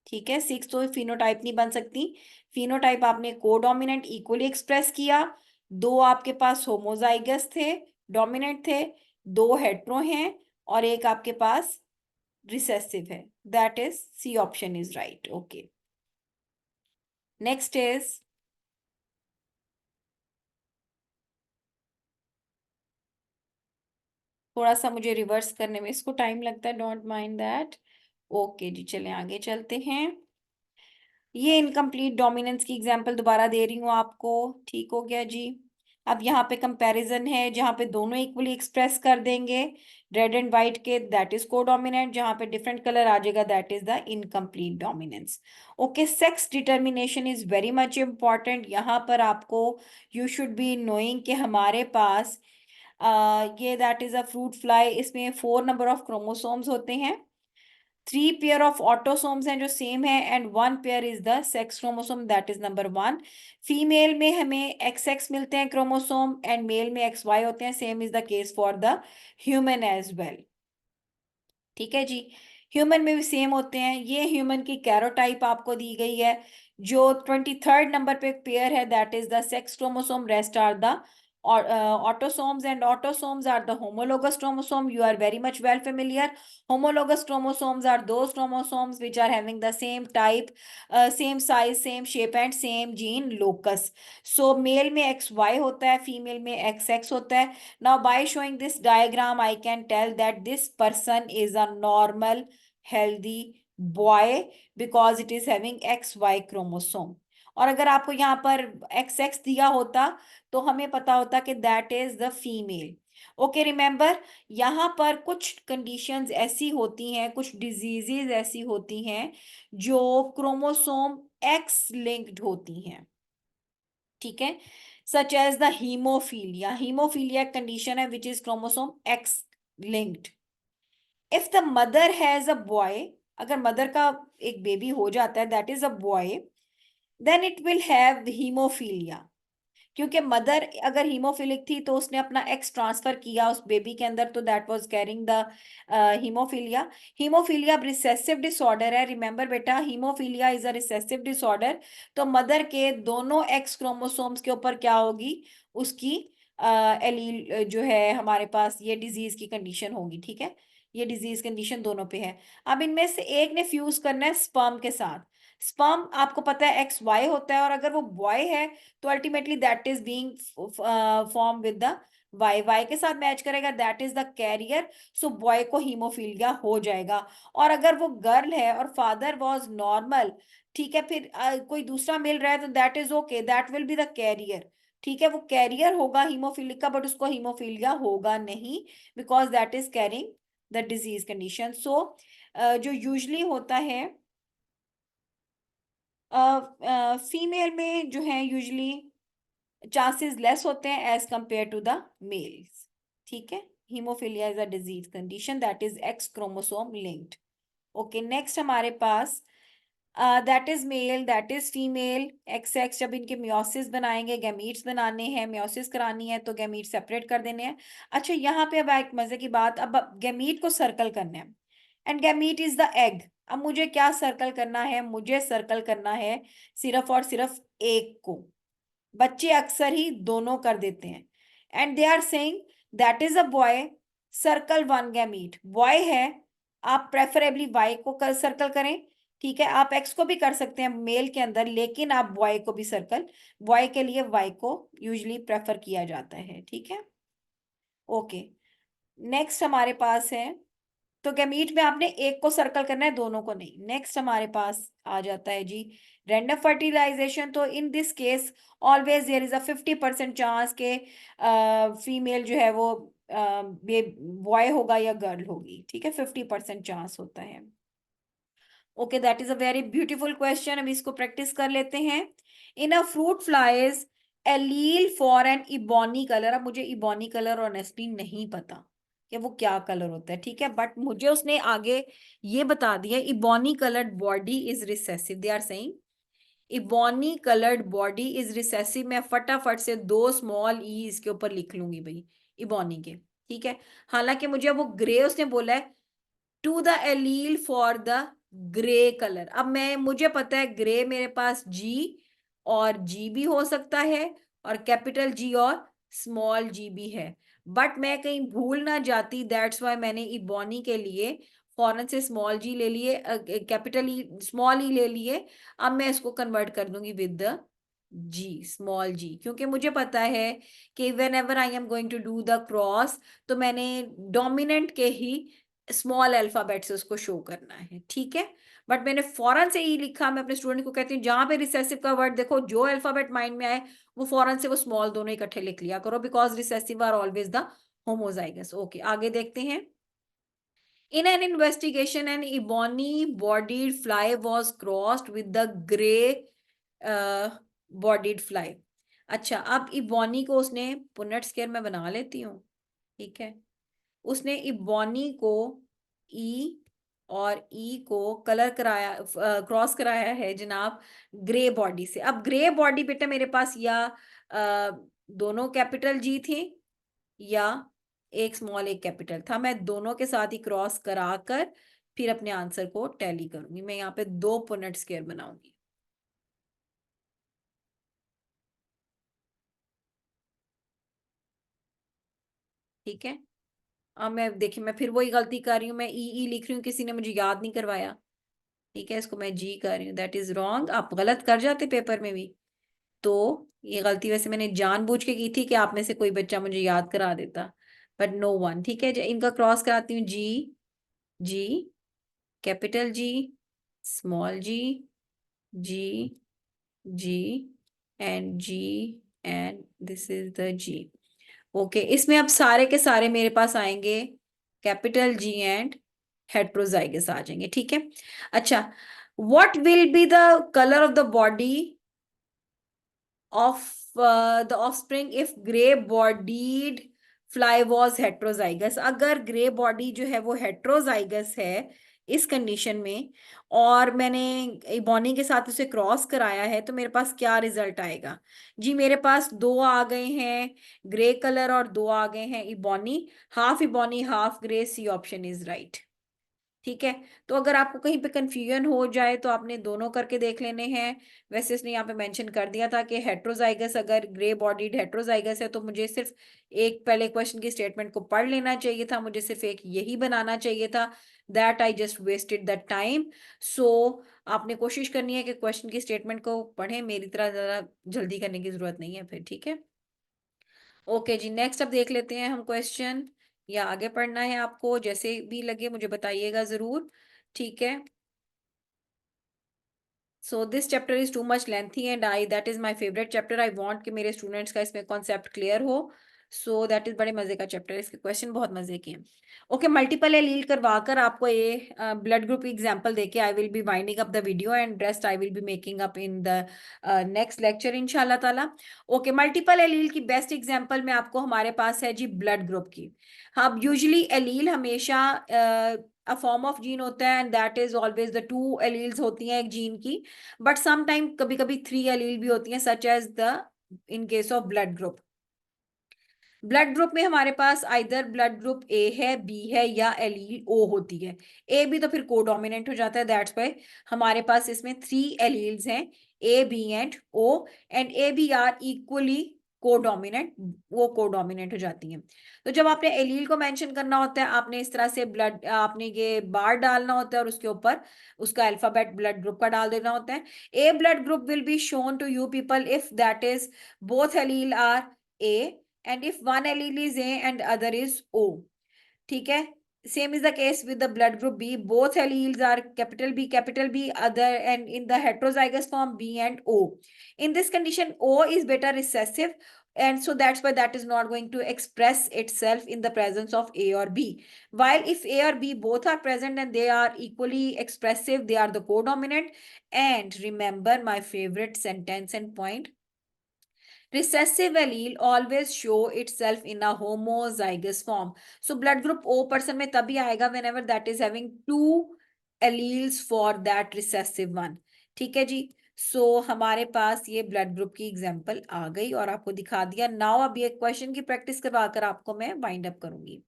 Speaker 1: ठीक है। 6 तो फिनोटाइप नहीं बन सकती। फिनोटाइप आपने कोडोमिनेंट इक्वली एक्सप्रेस किया, दो आपके पास होमोजाइगस थे, डोमिनेंट थे, दो हेट्रो हैं, और एक आपके पास रिसेसिव है। That is C option is right. Okay, next is, थोड़ा सा मुझे रिवर्स करने में इसको टाइम लगता है, डोंट माइंड दैट। ओके जी, चलें आगे चलते हैं। ये इनकम्प्लीट डोमिनेंस की एग्जांपल दोबारा दे रही हूँ आपको, ठीक हो गया जी। अब यहाँ पे कंपैरिजन है, जहाँ पे दोनों इक्वली एक्सप्रेस कर देंगे रेड एंड व्हाइट के, दैट इज कोडोमिनेंट। जहाँ पे डिफरेंट कलर आ जाएगा that is the incomplete dominance. Okay, sex determination is very much important. यहाँ पर आपको यू शुड बी नोइंग कि हमारे पास ये that is a fruit fly, इसमें 4 नंबर ऑफ क्रोमोसोम्स होते हैं, 3 पेयर ऑफ ऑटोसोम्स हैं जो सेम है, and 1 pair is the sex chromosome, that is number 1। Female में हमें XX मिलते हैं क्रोमोसोम, एंड मेल में XY होते हैं, same is the case for the human as well, ठीक है जी। ह्यूमन में भी सेम होते हैं। ये ह्यूमन की कैरोटाइप आपको दी गई है। जो 23rd नंबर पे पेयर है, that is the sex chromosome, rest are the autosomes, and autosomes are the homologous chromosome. You are very much well familiar. Homologous chromosomes are those chromosomes which are having the same type, same size, same shape and same gene locus. So male में XY होता है, female में XX होता है. Now by showing this diagram I can tell that this person is a normal healthy boy because it is having XY chromosome. और अगर आपको यहाँ पर XX दिया होता तो हमें पता होता कि that is the female. Okay, remember, यहाँ पर कुछ कंडीशंस ऐसी होती हैं, कुछ डिजीजेज ऐसी होती हैं जो क्रोमोसोम एक्स लिंक्ड होती हैं, ठीक है, such as the hemophilia. Hemophilia condition है which is chromosome X linked. If the mother has a boy, अगर मदर का एक बेबी हो जाता है that is a boy, then it will have hemophilia. क्योंकि मदर अगर हीमोफिलिक थी तो उसने अपना एक्स ट्रांसफर किया उस बेबी के अंदर, तो that was carrying the hemophilia. Haemophilia recessive disorder है। रिमेंबर बेटा, haemophilia is a recessive disorder. तो मदर के दोनों एक्स क्रोमोसोम्स के ऊपर क्या होगी, उसकी एलील जो है हमारे पास, ये डिजीज की कंडीशन होगी, ठीक है। ये डिजीज कंडीशन दोनों पे है। अब इनमें से एक ने फ्यूज करना है स्पर्म के साथ। स्पर्म आपको पता है एक्स वाई होता है, और अगर वो बॉय है तो ultimately that is being form with the Y, Y के साथ मैच करेगा, that is the carrier. So boy को हीमोफीलिया हो जाएगा। और अगर वो गर्ल है और फादर वाज नॉर्मल, ठीक है, फिर कोई दूसरा मिल रहा है तो that is okay, that will be the carrier, ठीक है। वो कैरियर होगा हीमोफीलिक का, बट उसको हीमोफीलिया होगा नहीं, because that is carrying the disease condition. So जो यूजली होता है फीमेल में जो है यूजली चांसेस लेस होते हैं as compare to the males, ठीक है। Hemophilia is a disease condition that is X chromosome linked. Okay, next हमारे पास that is male, that is female, X X. जब इनके म्योसिस बनाएंगे, गैमीट्स बनाने हैं, म्योसिस करानी है तो गैमीट सेपरेट कर देने हैं। अच्छा, यहाँ पे अब एक मजे की बात, अब गैमीट को सर्कल करना है, and gamete is the egg. अब मुझे क्या सर्कल करना है, मुझे सर्कल करना है सिर्फ और सिर्फ एक को। बच्चे अक्सर ही दोनों कर देते हैं, and they are saying that is a boy, circle one gamete. Boy है, आप प्रेफरेबली वाई को कर सर्कल करें, ठीक है। आप एक्स को भी कर सकते हैं मेल के अंदर, लेकिन आप बॉय को भी सर्कल, बॉय के लिए वाई को यूजली प्रेफर किया जाता है, ठीक है। ओके, नेक्स्ट हमारे पास है, तो गैमीट में आपने एक को सर्कल करना है, दोनों को नहीं। नेक्स्ट हमारे पास आ जाता है जी रैंडम फर्टिलाइजेशन। तो in this case always there is a 50% chance के फीमेल जो है वो बॉय होगा या गर्ल होगी, ठीक है, 50% चांस होता है। Okay, that is a very beautiful question. हम इसको प्रैक्टिस कर लेते हैं। In a fruit flies allele for an ebony colour. अब मुझे इबोनी कलर ऑनेस्टली नहीं पता कि वो क्या कलर होता है, ठीक है, बट मुझे उसने आगे ये बता दिया, ebony coloured body is recessive. They are saying ebony coloured body is recessive. मैं फटाफट से 2 स्मॉल ई इसके ऊपर लिख लूंगी भाई, इबोनी के, ठीक है। हालांकि मुझे वो ग्रे उसने बोला है to the allele for the grey colour. अब मैं, मुझे पता है ग्रे मेरे पास जी और जी भी हो सकता है, और कैपिटल जी और स्मॉल जी भी है, बट मैं कहीं भूल ना जाती, दैट्स वाई मैंने इबोनी के लिए फॉरन से स्मॉल जी ले लिए, कैपिटल ई स्मॉल ई ले लिए। अब मैं इसको कन्वर्ट कर दूंगी with the G, small G, क्योंकि मुझे पता है कि whenever I am going to do the cross, तो मैंने डोमिनेंट के ही स्मॉल अल्फाबेट से उसको शो करना है, ठीक है। बट मैंने फौरन से ही लिखा। मैं अपने स्टूडेंट को कहती हूँ जहां पे रिसेसिव का वर्ड देखो, जो अल्फाबेट माइंड में आए वो फौरन से वो स्मॉल दोनों इकट्ठे लिख लिया करो, because recessive are always the homozygous. Okay, आगे देखते हैं। In an investigation, an ebony-bodied fly was crossed with the grey bodied fly. अच्छा, अब इबोनी को उसने, पुनेट स्केयर में बना लेती हूँ, ठीक है। उसने इबोनी को ई और ई को कलर कराया, क्रॉस कराया है जनाब ग्रे बॉडी से। अब ग्रे बॉडी बेटा मेरे पास या दोनों कैपिटल जी थी, या एक स्मॉल एक कैपिटल था। मैं दोनों के साथ ही क्रॉस कराकर फिर अपने आंसर को टैली करूंगी। मैं यहाँ पे 2 पुनेट स्क्वायर बनाऊंगी। ठीक है, अब मैं देखिए, मैं फिर वही गलती कर रही हूँ, मैं ई लिख रही हूँ, किसी ने मुझे याद नहीं करवाया। ठीक है, इसको मैं जी कर रही हूँ, दैट इज रॉन्ग। आप गलत कर जाते पेपर में भी। तो ये गलती वैसे मैंने जानबूझ के की थी कि आप में से कोई बच्चा मुझे याद करा देता, बट नो वन। ठीक है, इनका क्रॉस कराती हूँ। G, G, capital G, small G, G, G, and G, and this is the G. Okay, इसमें अब सारे के सारे मेरे पास आएंगे कैपिटल जी एंड हेट्रोजाइगस आ जाएंगे। ठीक है, अच्छा, what will be the colour of the body of the offspring if gray bodied fly was heterozygous? अगर ग्रे बॉडी जो है वो हेट्रोजाइगस है इस कंडीशन में, और मैंने इबॉनी के साथ उसे क्रॉस कराया है, तो मेरे पास क्या रिजल्ट आएगा? जी, मेरे पास 2 आ गए हैं ग्रे कलर और 2 आ गए हैं ebony half grey. C option is right. ठीक है, तो अगर आपको कहीं पे कंफ्यूजन हो जाए तो आपने दोनों करके देख लेने हैं। वैसे इसने यहाँ पे मेंशन कर दिया था कि हेट्रोजाइगस, अगर ग्रे बॉडीड हेट्रोजाइगस है तो मुझे सिर्फ एक पहले क्वेश्चन की स्टेटमेंट को पढ़ लेना चाहिए था, मुझे सिर्फ एक यही बनाना चाहिए था। That I just wasted the time. So आपने कोशिश करनी है कि क्वेश्चन की स्टेटमेंट को पढ़ें, मेरी तरह ज़्यादा जल्दी करने की जरूरत नहीं है फिर। ठीक है, ओके जी, नेक्स्ट अब देख लेते हैं हम क्वेश्चन, या आगे पढ़ना है आपको, जैसे भी लगे मुझे बताइएगा जरूर। ठीक है, so this chapter is too much lengthy and I that is my favourite chapter. I want कि मेरे स्टूडेंट्स का इसमें कॉन्सेप्ट क्लियर हो। सो दैट इज बड़े मजे का चैप्टर है, इसके क्वेश्चन बहुत मजे के हैं। ओके, मल्टीपल एलील करवाकर आपको ये ब्लड ग्रुप एग्जांपल देके आई will B winding up the video, and rest I will be making up in the next lecture इंशाल्लाह ताला। ओके, मल्टीपल एलील की बेस्ट एग्जांपल में आपको हमारे पास है जी ब्लड ग्रुप की। हाँ, यूजुअली एलील हमेशा अ फॉर्म ऑफ जीन होता है, and that is always the 2 alleles होती हैं एक जीन की, बट सम टाइम कभी कभी 3 एलील भी होती हैं, such as the in case of blood group. Blood group में हमारे पास आइदर ब्लड ग्रुप ए है, बी है, या एलील ओ होती है। ए भी तो फिर कोडोमिनेंट हो जाता है, दैट्स वाई हमारे पास इसमें 3 एलील्स हैं, A, B and O, and A B are equally codominant, वो कोडोमिनेंट हो जाती हैं। तो जब आपने एलील को मेंशन करना होता है, आपने इस तरह से ब्लड, आपने ये बार डालना होता है और उसके ऊपर उसका अल्फाबेट ब्लड ग्रुप का डाल देना होता है। A blood group will be shown to you people if that is both allele are A, and if one allele is A and other is O. ठीक है, same is the case with the blood group B. Both alleles are capital B, other, and in the heterozygous form B and O. In this condition, O is beta recessive, and so that's why that is not going to express itself in the presence of A or B. While if A or B both are present and they are equally expressive, they are the codominant. And remember my favorite sentence and point: recessive allele always show itself in a homozygous form. So blood group O person में तभी आएगा whenever that is having 2 alleles for that recessive one. ठीक है जी, सो हमारे पास ये blood group की example आ गई और आपको दिखा दिया। नाउ अब ये क्वेश्चन की प्रैक्टिस करवा कर आपको मैं वाइंड अप करूंगी।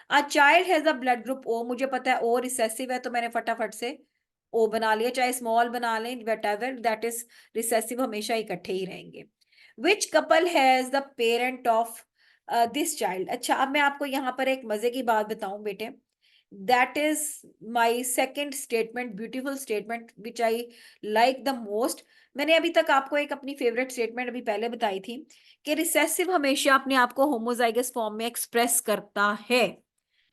Speaker 1: A child has a blood group O, मुझे पता है ओ रिसेसिव है, तो मैंने फटाफट से ओ बना लिया, चाहे स्मॉल बना लें, whatever, that is recessive हमेशा इकट्ठे ही रहेंगे। Which couple has the parent of this child? अच्छा, अब मैं आपको यहाँ पर एक मजे की बात बताऊं बेटे, that is my second statement, beautiful statement which I like the most. मैंने अभी तक आपको एक अपनी फेवरेट स्टेटमेंट अभी पहले बताई थी कि रिसेसिव हमेशा अपने आप को होमोजाइगस फॉर्म में एक्सप्रेस करता है।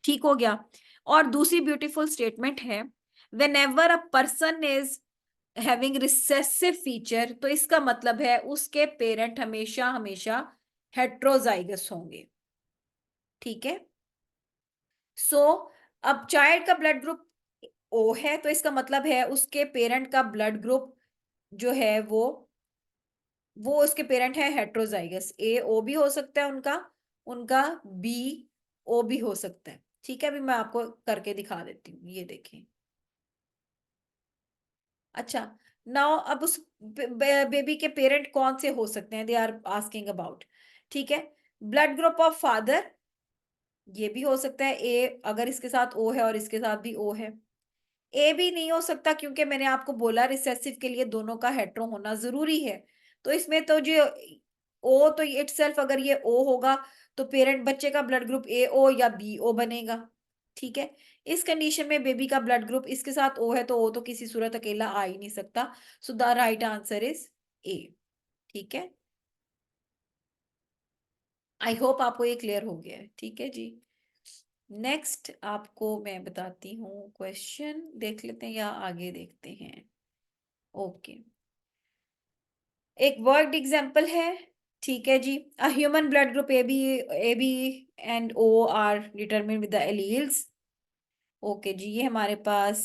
Speaker 1: ठीक हो गया। और दूसरी ब्यूटीफुल स्टेटमेंट है whenever a person is having recessive feature, तो इसका मतलब है उसके पेरेंट हमेशा हमेशा हेट्रोजाइगस होंगे। ठीक है, सो अब चाइल्ड का ब्लड ग्रुप ओ है, तो इसका मतलब है उसके पेरेंट का ब्लड ग्रुप जो है वो उसके पेरेंट है हेट्रोजाइगस। ए ओ भी हो सकता है उनका, उनका बी ओ भी हो सकता है। ठीक है, अभी मैं आपको करके दिखा देती हूँ, ये देखें। अच्छा, नाउ अब उस बेबी के पेरेंट कौन से हो सकते हैं, दे आर आस्किंग अबाउट। ठीक है, ब्लड ग्रुप ऑफ फादर, ये भी हो सकता है ए, अगर इसके साथ ओ है और इसके साथ भी ओ है। ए भी नहीं हो सकता क्योंकि मैंने आपको बोला रिसेसिव के लिए दोनों का हेट्रो होना जरूरी है। तो इसमें तो जो ओ, तो इटसेल्फ अगर ये ओ होगा तो पेरेंट बच्चे का ब्लड ग्रुप ए ओ या बी ओ बनेगा। ठीक है, इस कंडीशन में बेबी का ब्लड ग्रुप इसके साथ ओ है तो ओ तो किसी सूरत अकेला आ ही नहीं सकता। So the right answer is a. ठीक है, आई होप आपको ये क्लियर हो गया है। ठीक है जी, नेक्स्ट आपको मैं बताती हूँ क्वेश्चन, देख लेते हैं या आगे देखते हैं। ओके, एक वर्ड एग्जांपल है। ठीक है जी, a human blood group A B and O are determine with the alleles. Okay जी, ये हमारे पास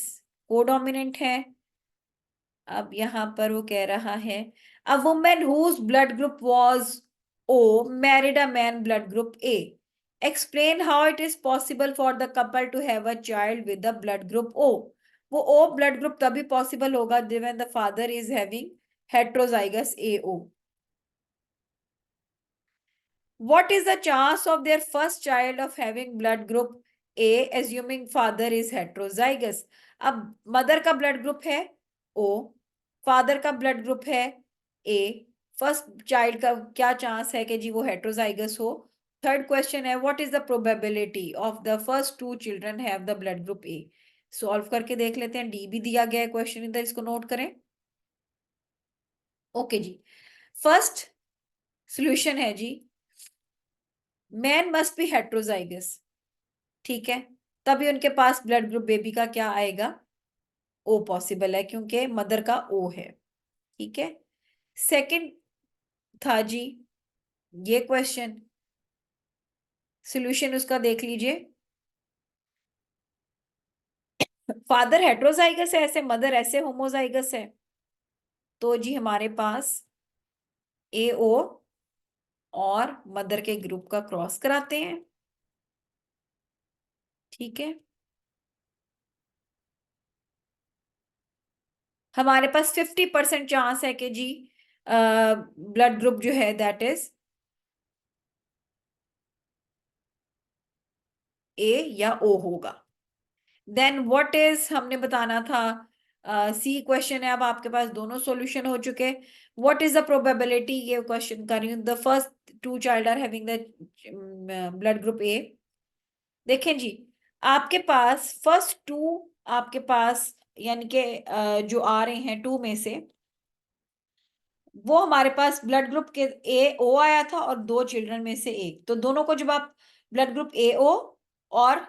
Speaker 1: कोडोमिनेंट है। अब यहाँ पर वो कह रहा है a women whose blood group was O married a man blood group A, explain how it is possible for the couple to have a child with the blood group O. वो ओ ब्लड ग्रुप तभी possible होगा when the father is having heterozygous A O. What is the chance of their first child of having blood group A, assuming father is heterozygous? अब mother का blood group है O, father का blood group है A, first child का क्या chance है कि जी वो हेट्रोजाइगस हो? थर्ड क्वेश्चन है what is the probability of the first two children have the blood group A. Solve करके देख लेते हैं, डी भी दिया गया है क्वेश्चन, इधर इसको नोट करें। ओके जी, फर्स्ट सॉल्यूशन है जी मैन मस्ट बी हेट्रोजाइगस। ठीक है, तभी उनके पास ब्लड ग्रुप बेबी का क्या आएगा, ओ पॉसिबल है क्योंकि मदर का ओ है। ठीक है, सेकंड था जी ये क्वेश्चन, सॉल्यूशन उसका देख लीजिए। फादर हेट्रोजाइगस है ऐसे, मदर ऐसे होमोजाइगस है, तो जी हमारे पास ए ओ और मदर के ग्रुप का क्रॉस कराते हैं। ठीक है, हमारे पास 50% चांस है कि जी ब्लड ग्रुप जो है दैट इज ए या ओ होगा। देन व्हाट इज हमने बताना था, सी क्वेश्चन है, अब आपके पास दोनों सॉल्यूशन हो चुके। व्हाट इज द प्रोबेबिलिटी, ये क्वेश्चन कर रही हूँ, the first two child are having the blood group A. देखें जी, आपके पास फर्स्ट टू, आपके पास यानी कि जो आ रहे हैं टू में से, वो हमारे पास ब्लड ग्रुप के ए ओ आया था और दो चिल्ड्रन में से एक, तो दोनों को जब आप ब्लड ग्रुप ए ओ और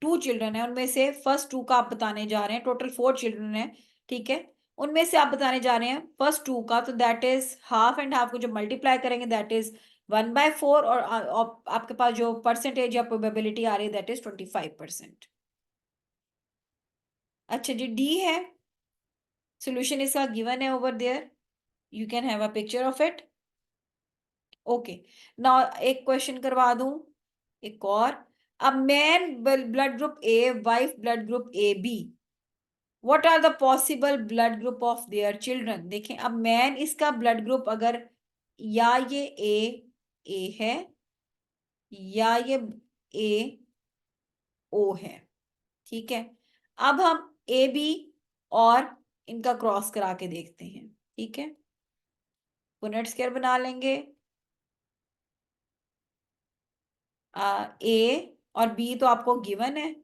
Speaker 1: टू चिल्ड्रन है उनमें से फर्स्ट टू का आप बताने जा रहे हैं, टोटल फोर चिल्ड्रन है। ठीक है, उनमें से आप बताने जा रहे हैं फर्स्ट टू का, तो that is half and half को जब मल्टीप्लाई करेंगे दैट इज 1/4, और आपके पास जो परसेंटेज या प्रोबेबिलिटी आ रही है दैट इज 25%। अच्छा जी, डी है सोल्यूशन, इसका गिवन है over there, you can have a picture of it. Okay, now एक क्वेश्चन करवा दूं एक और, अब man blood group A, wife blood group A B, what are the possible blood group of their children. देखें, अब man इसका blood group अगर या ये ए है या ये ए ओ है। ठीक है, अब हम ए बी और इनका क्रॉस करा के देखते हैं। ठीक है, पुनेट स्क्वायर बना लेंगे, ए और बी तो आपको गिवन है,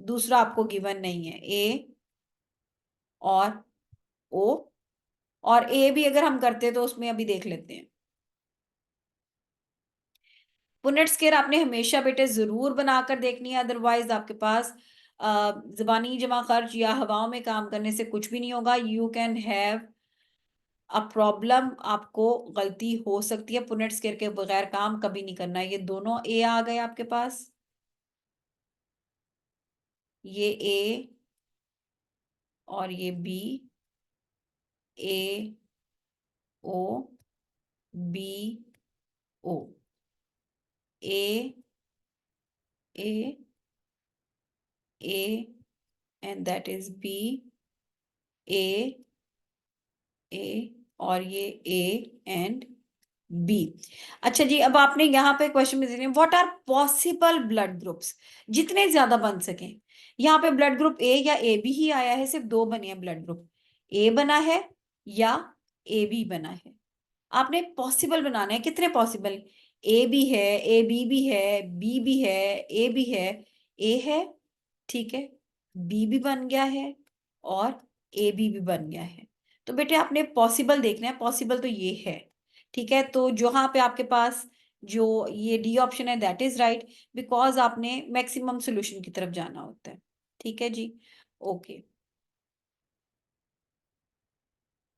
Speaker 1: दूसरा आपको गिवन नहीं है, ए और ओ, और ए भी अगर हम करते तो उसमें अभी देख लेते हैं। पुनेट स्क्वायर आपने हमेशा बेटे जरूर बनाकर देखनी है, अदरवाइज आपके पास जबानी जमा खर्च या हवाओं में काम करने से कुछ भी नहीं होगा, you can have a problem, आपको गलती हो सकती है, पुनेट स्क्वायर के बगैर काम कभी नहीं करना है। ये दोनों ए आ गए आपके पास, ये ए और ये B, A O B O, A A A and that is B, A A और ये ए एंड बी। अच्छा जी, अब आपने यहाँ पे क्वेश्चन में they what are possible blood groups, जितने ज्यादा बन सके। यहाँ पे ब्लड ग्रुप ए या ए बी ही आया है, सिर्फ दो बने हैं ब्लड ग्रुप, ए बना है या ए बी बना है। आपने पॉसिबल बनाना है, कितने पॉसिबल, ए भी है, ए बी भी है, बी भी है, ए भी है, ठीक है, बी भी बन गया है और ए बी भी बन गया है। तो बेटे आपने पॉसिबल देखना है, पॉसिबल तो ये है, ठीक है। तो जहां पे आपके पास जो ये डी ऑप्शन है दैट इज राइट, बिकॉज आपने मैक्सिमम सोल्यूशन की तरफ जाना होता है, ठीक है जी। ओके,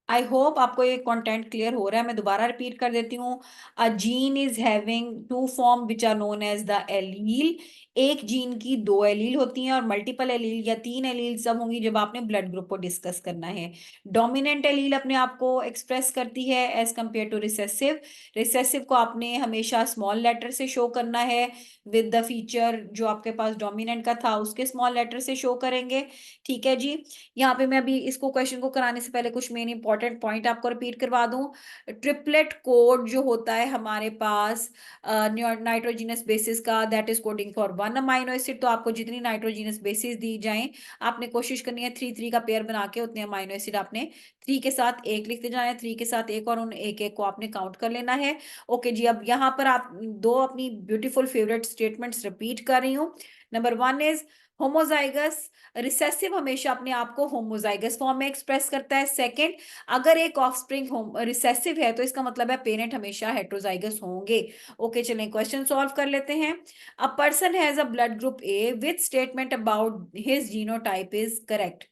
Speaker 1: आई होप आपको ये कंटेंट क्लियर हो रहा है। मैं दोबारा रिपीट कर देती हूँ। A gene is having two form which are known as the allele. एक जीन की दो एलील होती हैं और मल्टीपल एलील या तीन एलील सब होंगी जब आपने ब्लड ग्रुप को डिस्कस करना है। डोमिनेंट एलील अपने आप को एक्सप्रेस करती है as compare to recessive. Recessive को आपने हमेशा स्मॉल लेटर से शो करना है, विद द फीचर जो आपके पास डोमिनेंट का था उसके स्मॉल लेटर से शो करेंगे, ठीक है जी। यहाँ पे मैं अभी इसको क्वेश्चन को कराने से पहले कुछ मेन इंपॉर्टेंट पॉइंट आपको रिपीट करवा दूं। ट्रिपलेट कोड जो होता है हमारे पास नाइट्रोजिनस बेसिस का, that is coding for one amino acid. तो आपको जितनी नाइट्रोजिनस बेसिस दी जाएं आपने कोशिश करनी है थ्री थ्री का पेयर बना के उतने अमाइनो एसिड आपने थ्री के साथ एक लिखते जाना है, थ्री के साथ एक, और उन एक एक को आपने काउंट कर लेना है। ओके जी, अब यहाँ पर आप दो अपनी ब्यूटीफुल फेवरेट स्टेटमेंट्स रिपीट कर रही हूँ। Number one is homozygous, recessive हमेशा अपने आप को होमोजाइगस फॉर्म में एक्सप्रेस करता है। सेकंड, अगर एक ऑफस्प्रिंग रिसेसिव है तो इसका मतलब है पेरेंट हमेशा हेट्रोजाइगस होंगे। ओके चलें क्वेश्चन सॉल्व कर लेते हैं। A person has a blood group A with statement about his genotype is correct.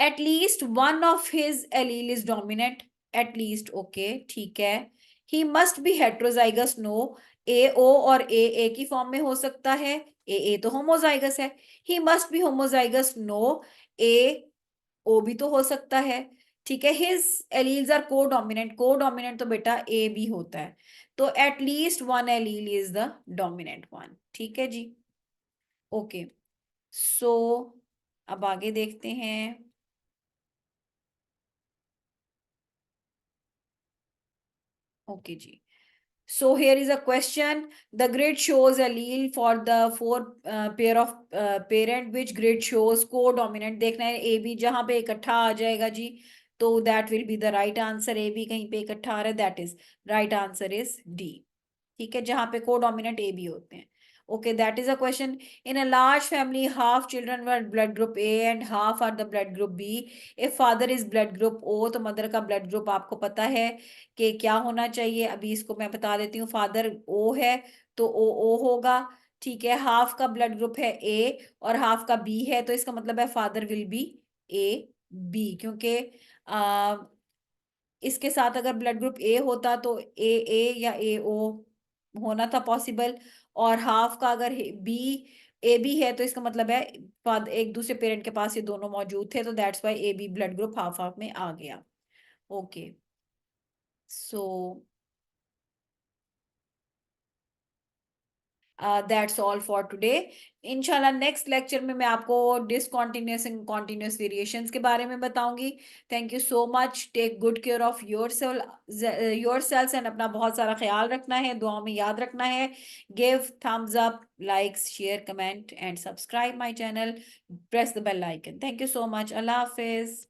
Speaker 1: At least one of his allele is dominant, at least, okay ठीक है। He must be heterozygous, no, A O और A की form में हो सकता है, ए तो homozygous है। He must be homozygous, no, A O भी तो हो सकता है, ठीक है। His alleles are codominant तो बेटा ए भी होता है। तो at least one allele is the dominant one, ठीक है जी। ओके, सो अब आगे देखते हैं। ओके जी, so here is a question. The grid shows allele for the four pair of parent. Which grid shows co-dominant? देखना है ए बी जहां पे इकट्ठा आ जाएगा जी, तो that will be the right answer। A B कहीं पे इकट्ठा आ रहा है, that is right answer is D, ठीक है, जहां पे को डोमिनेंट ए बी होते हैं। Okay, that is a question. In a large family half children were blood group A and half are the blood group B. If father is blood group O, तो mother का blood group आपको पता है कि क्या होना चाहिए। अभी इसको मैं बता देती हूँ। फादर ओ है तो ओ होगा, ठीक है। हाफ का ब्लड ग्रुप है ए और हाफ का बी है, तो इसका मतलब है father will be A B, क्योंकि इसके साथ अगर ब्लड ग्रुप ए होता तो ए या ए ओ होना था पॉसिबल, और हाफ का अगर बी ए बी है तो इसका मतलब है एक दूसरे पेरेंट के पास ये दोनों मौजूद थे, तो that's why A B blood group half half में आ गया। Okay, so that's all for today. इंशाल्लाह नेक्स्ट लेक्चर में मैं आपको डिसकॉन्टिन्यूस एंड कॉन्टिन्यूस वेरिएशंस के बारे में बताऊंगी। Thank you so much, take good care of your cells and अपना बहुत सारा ख्याल रखना है, दुआओं में याद रखना है। Give thumbs up, likes, share, comment and subscribe my channel, press the bell icon. Thank you so much, अल्लाह हाफिज।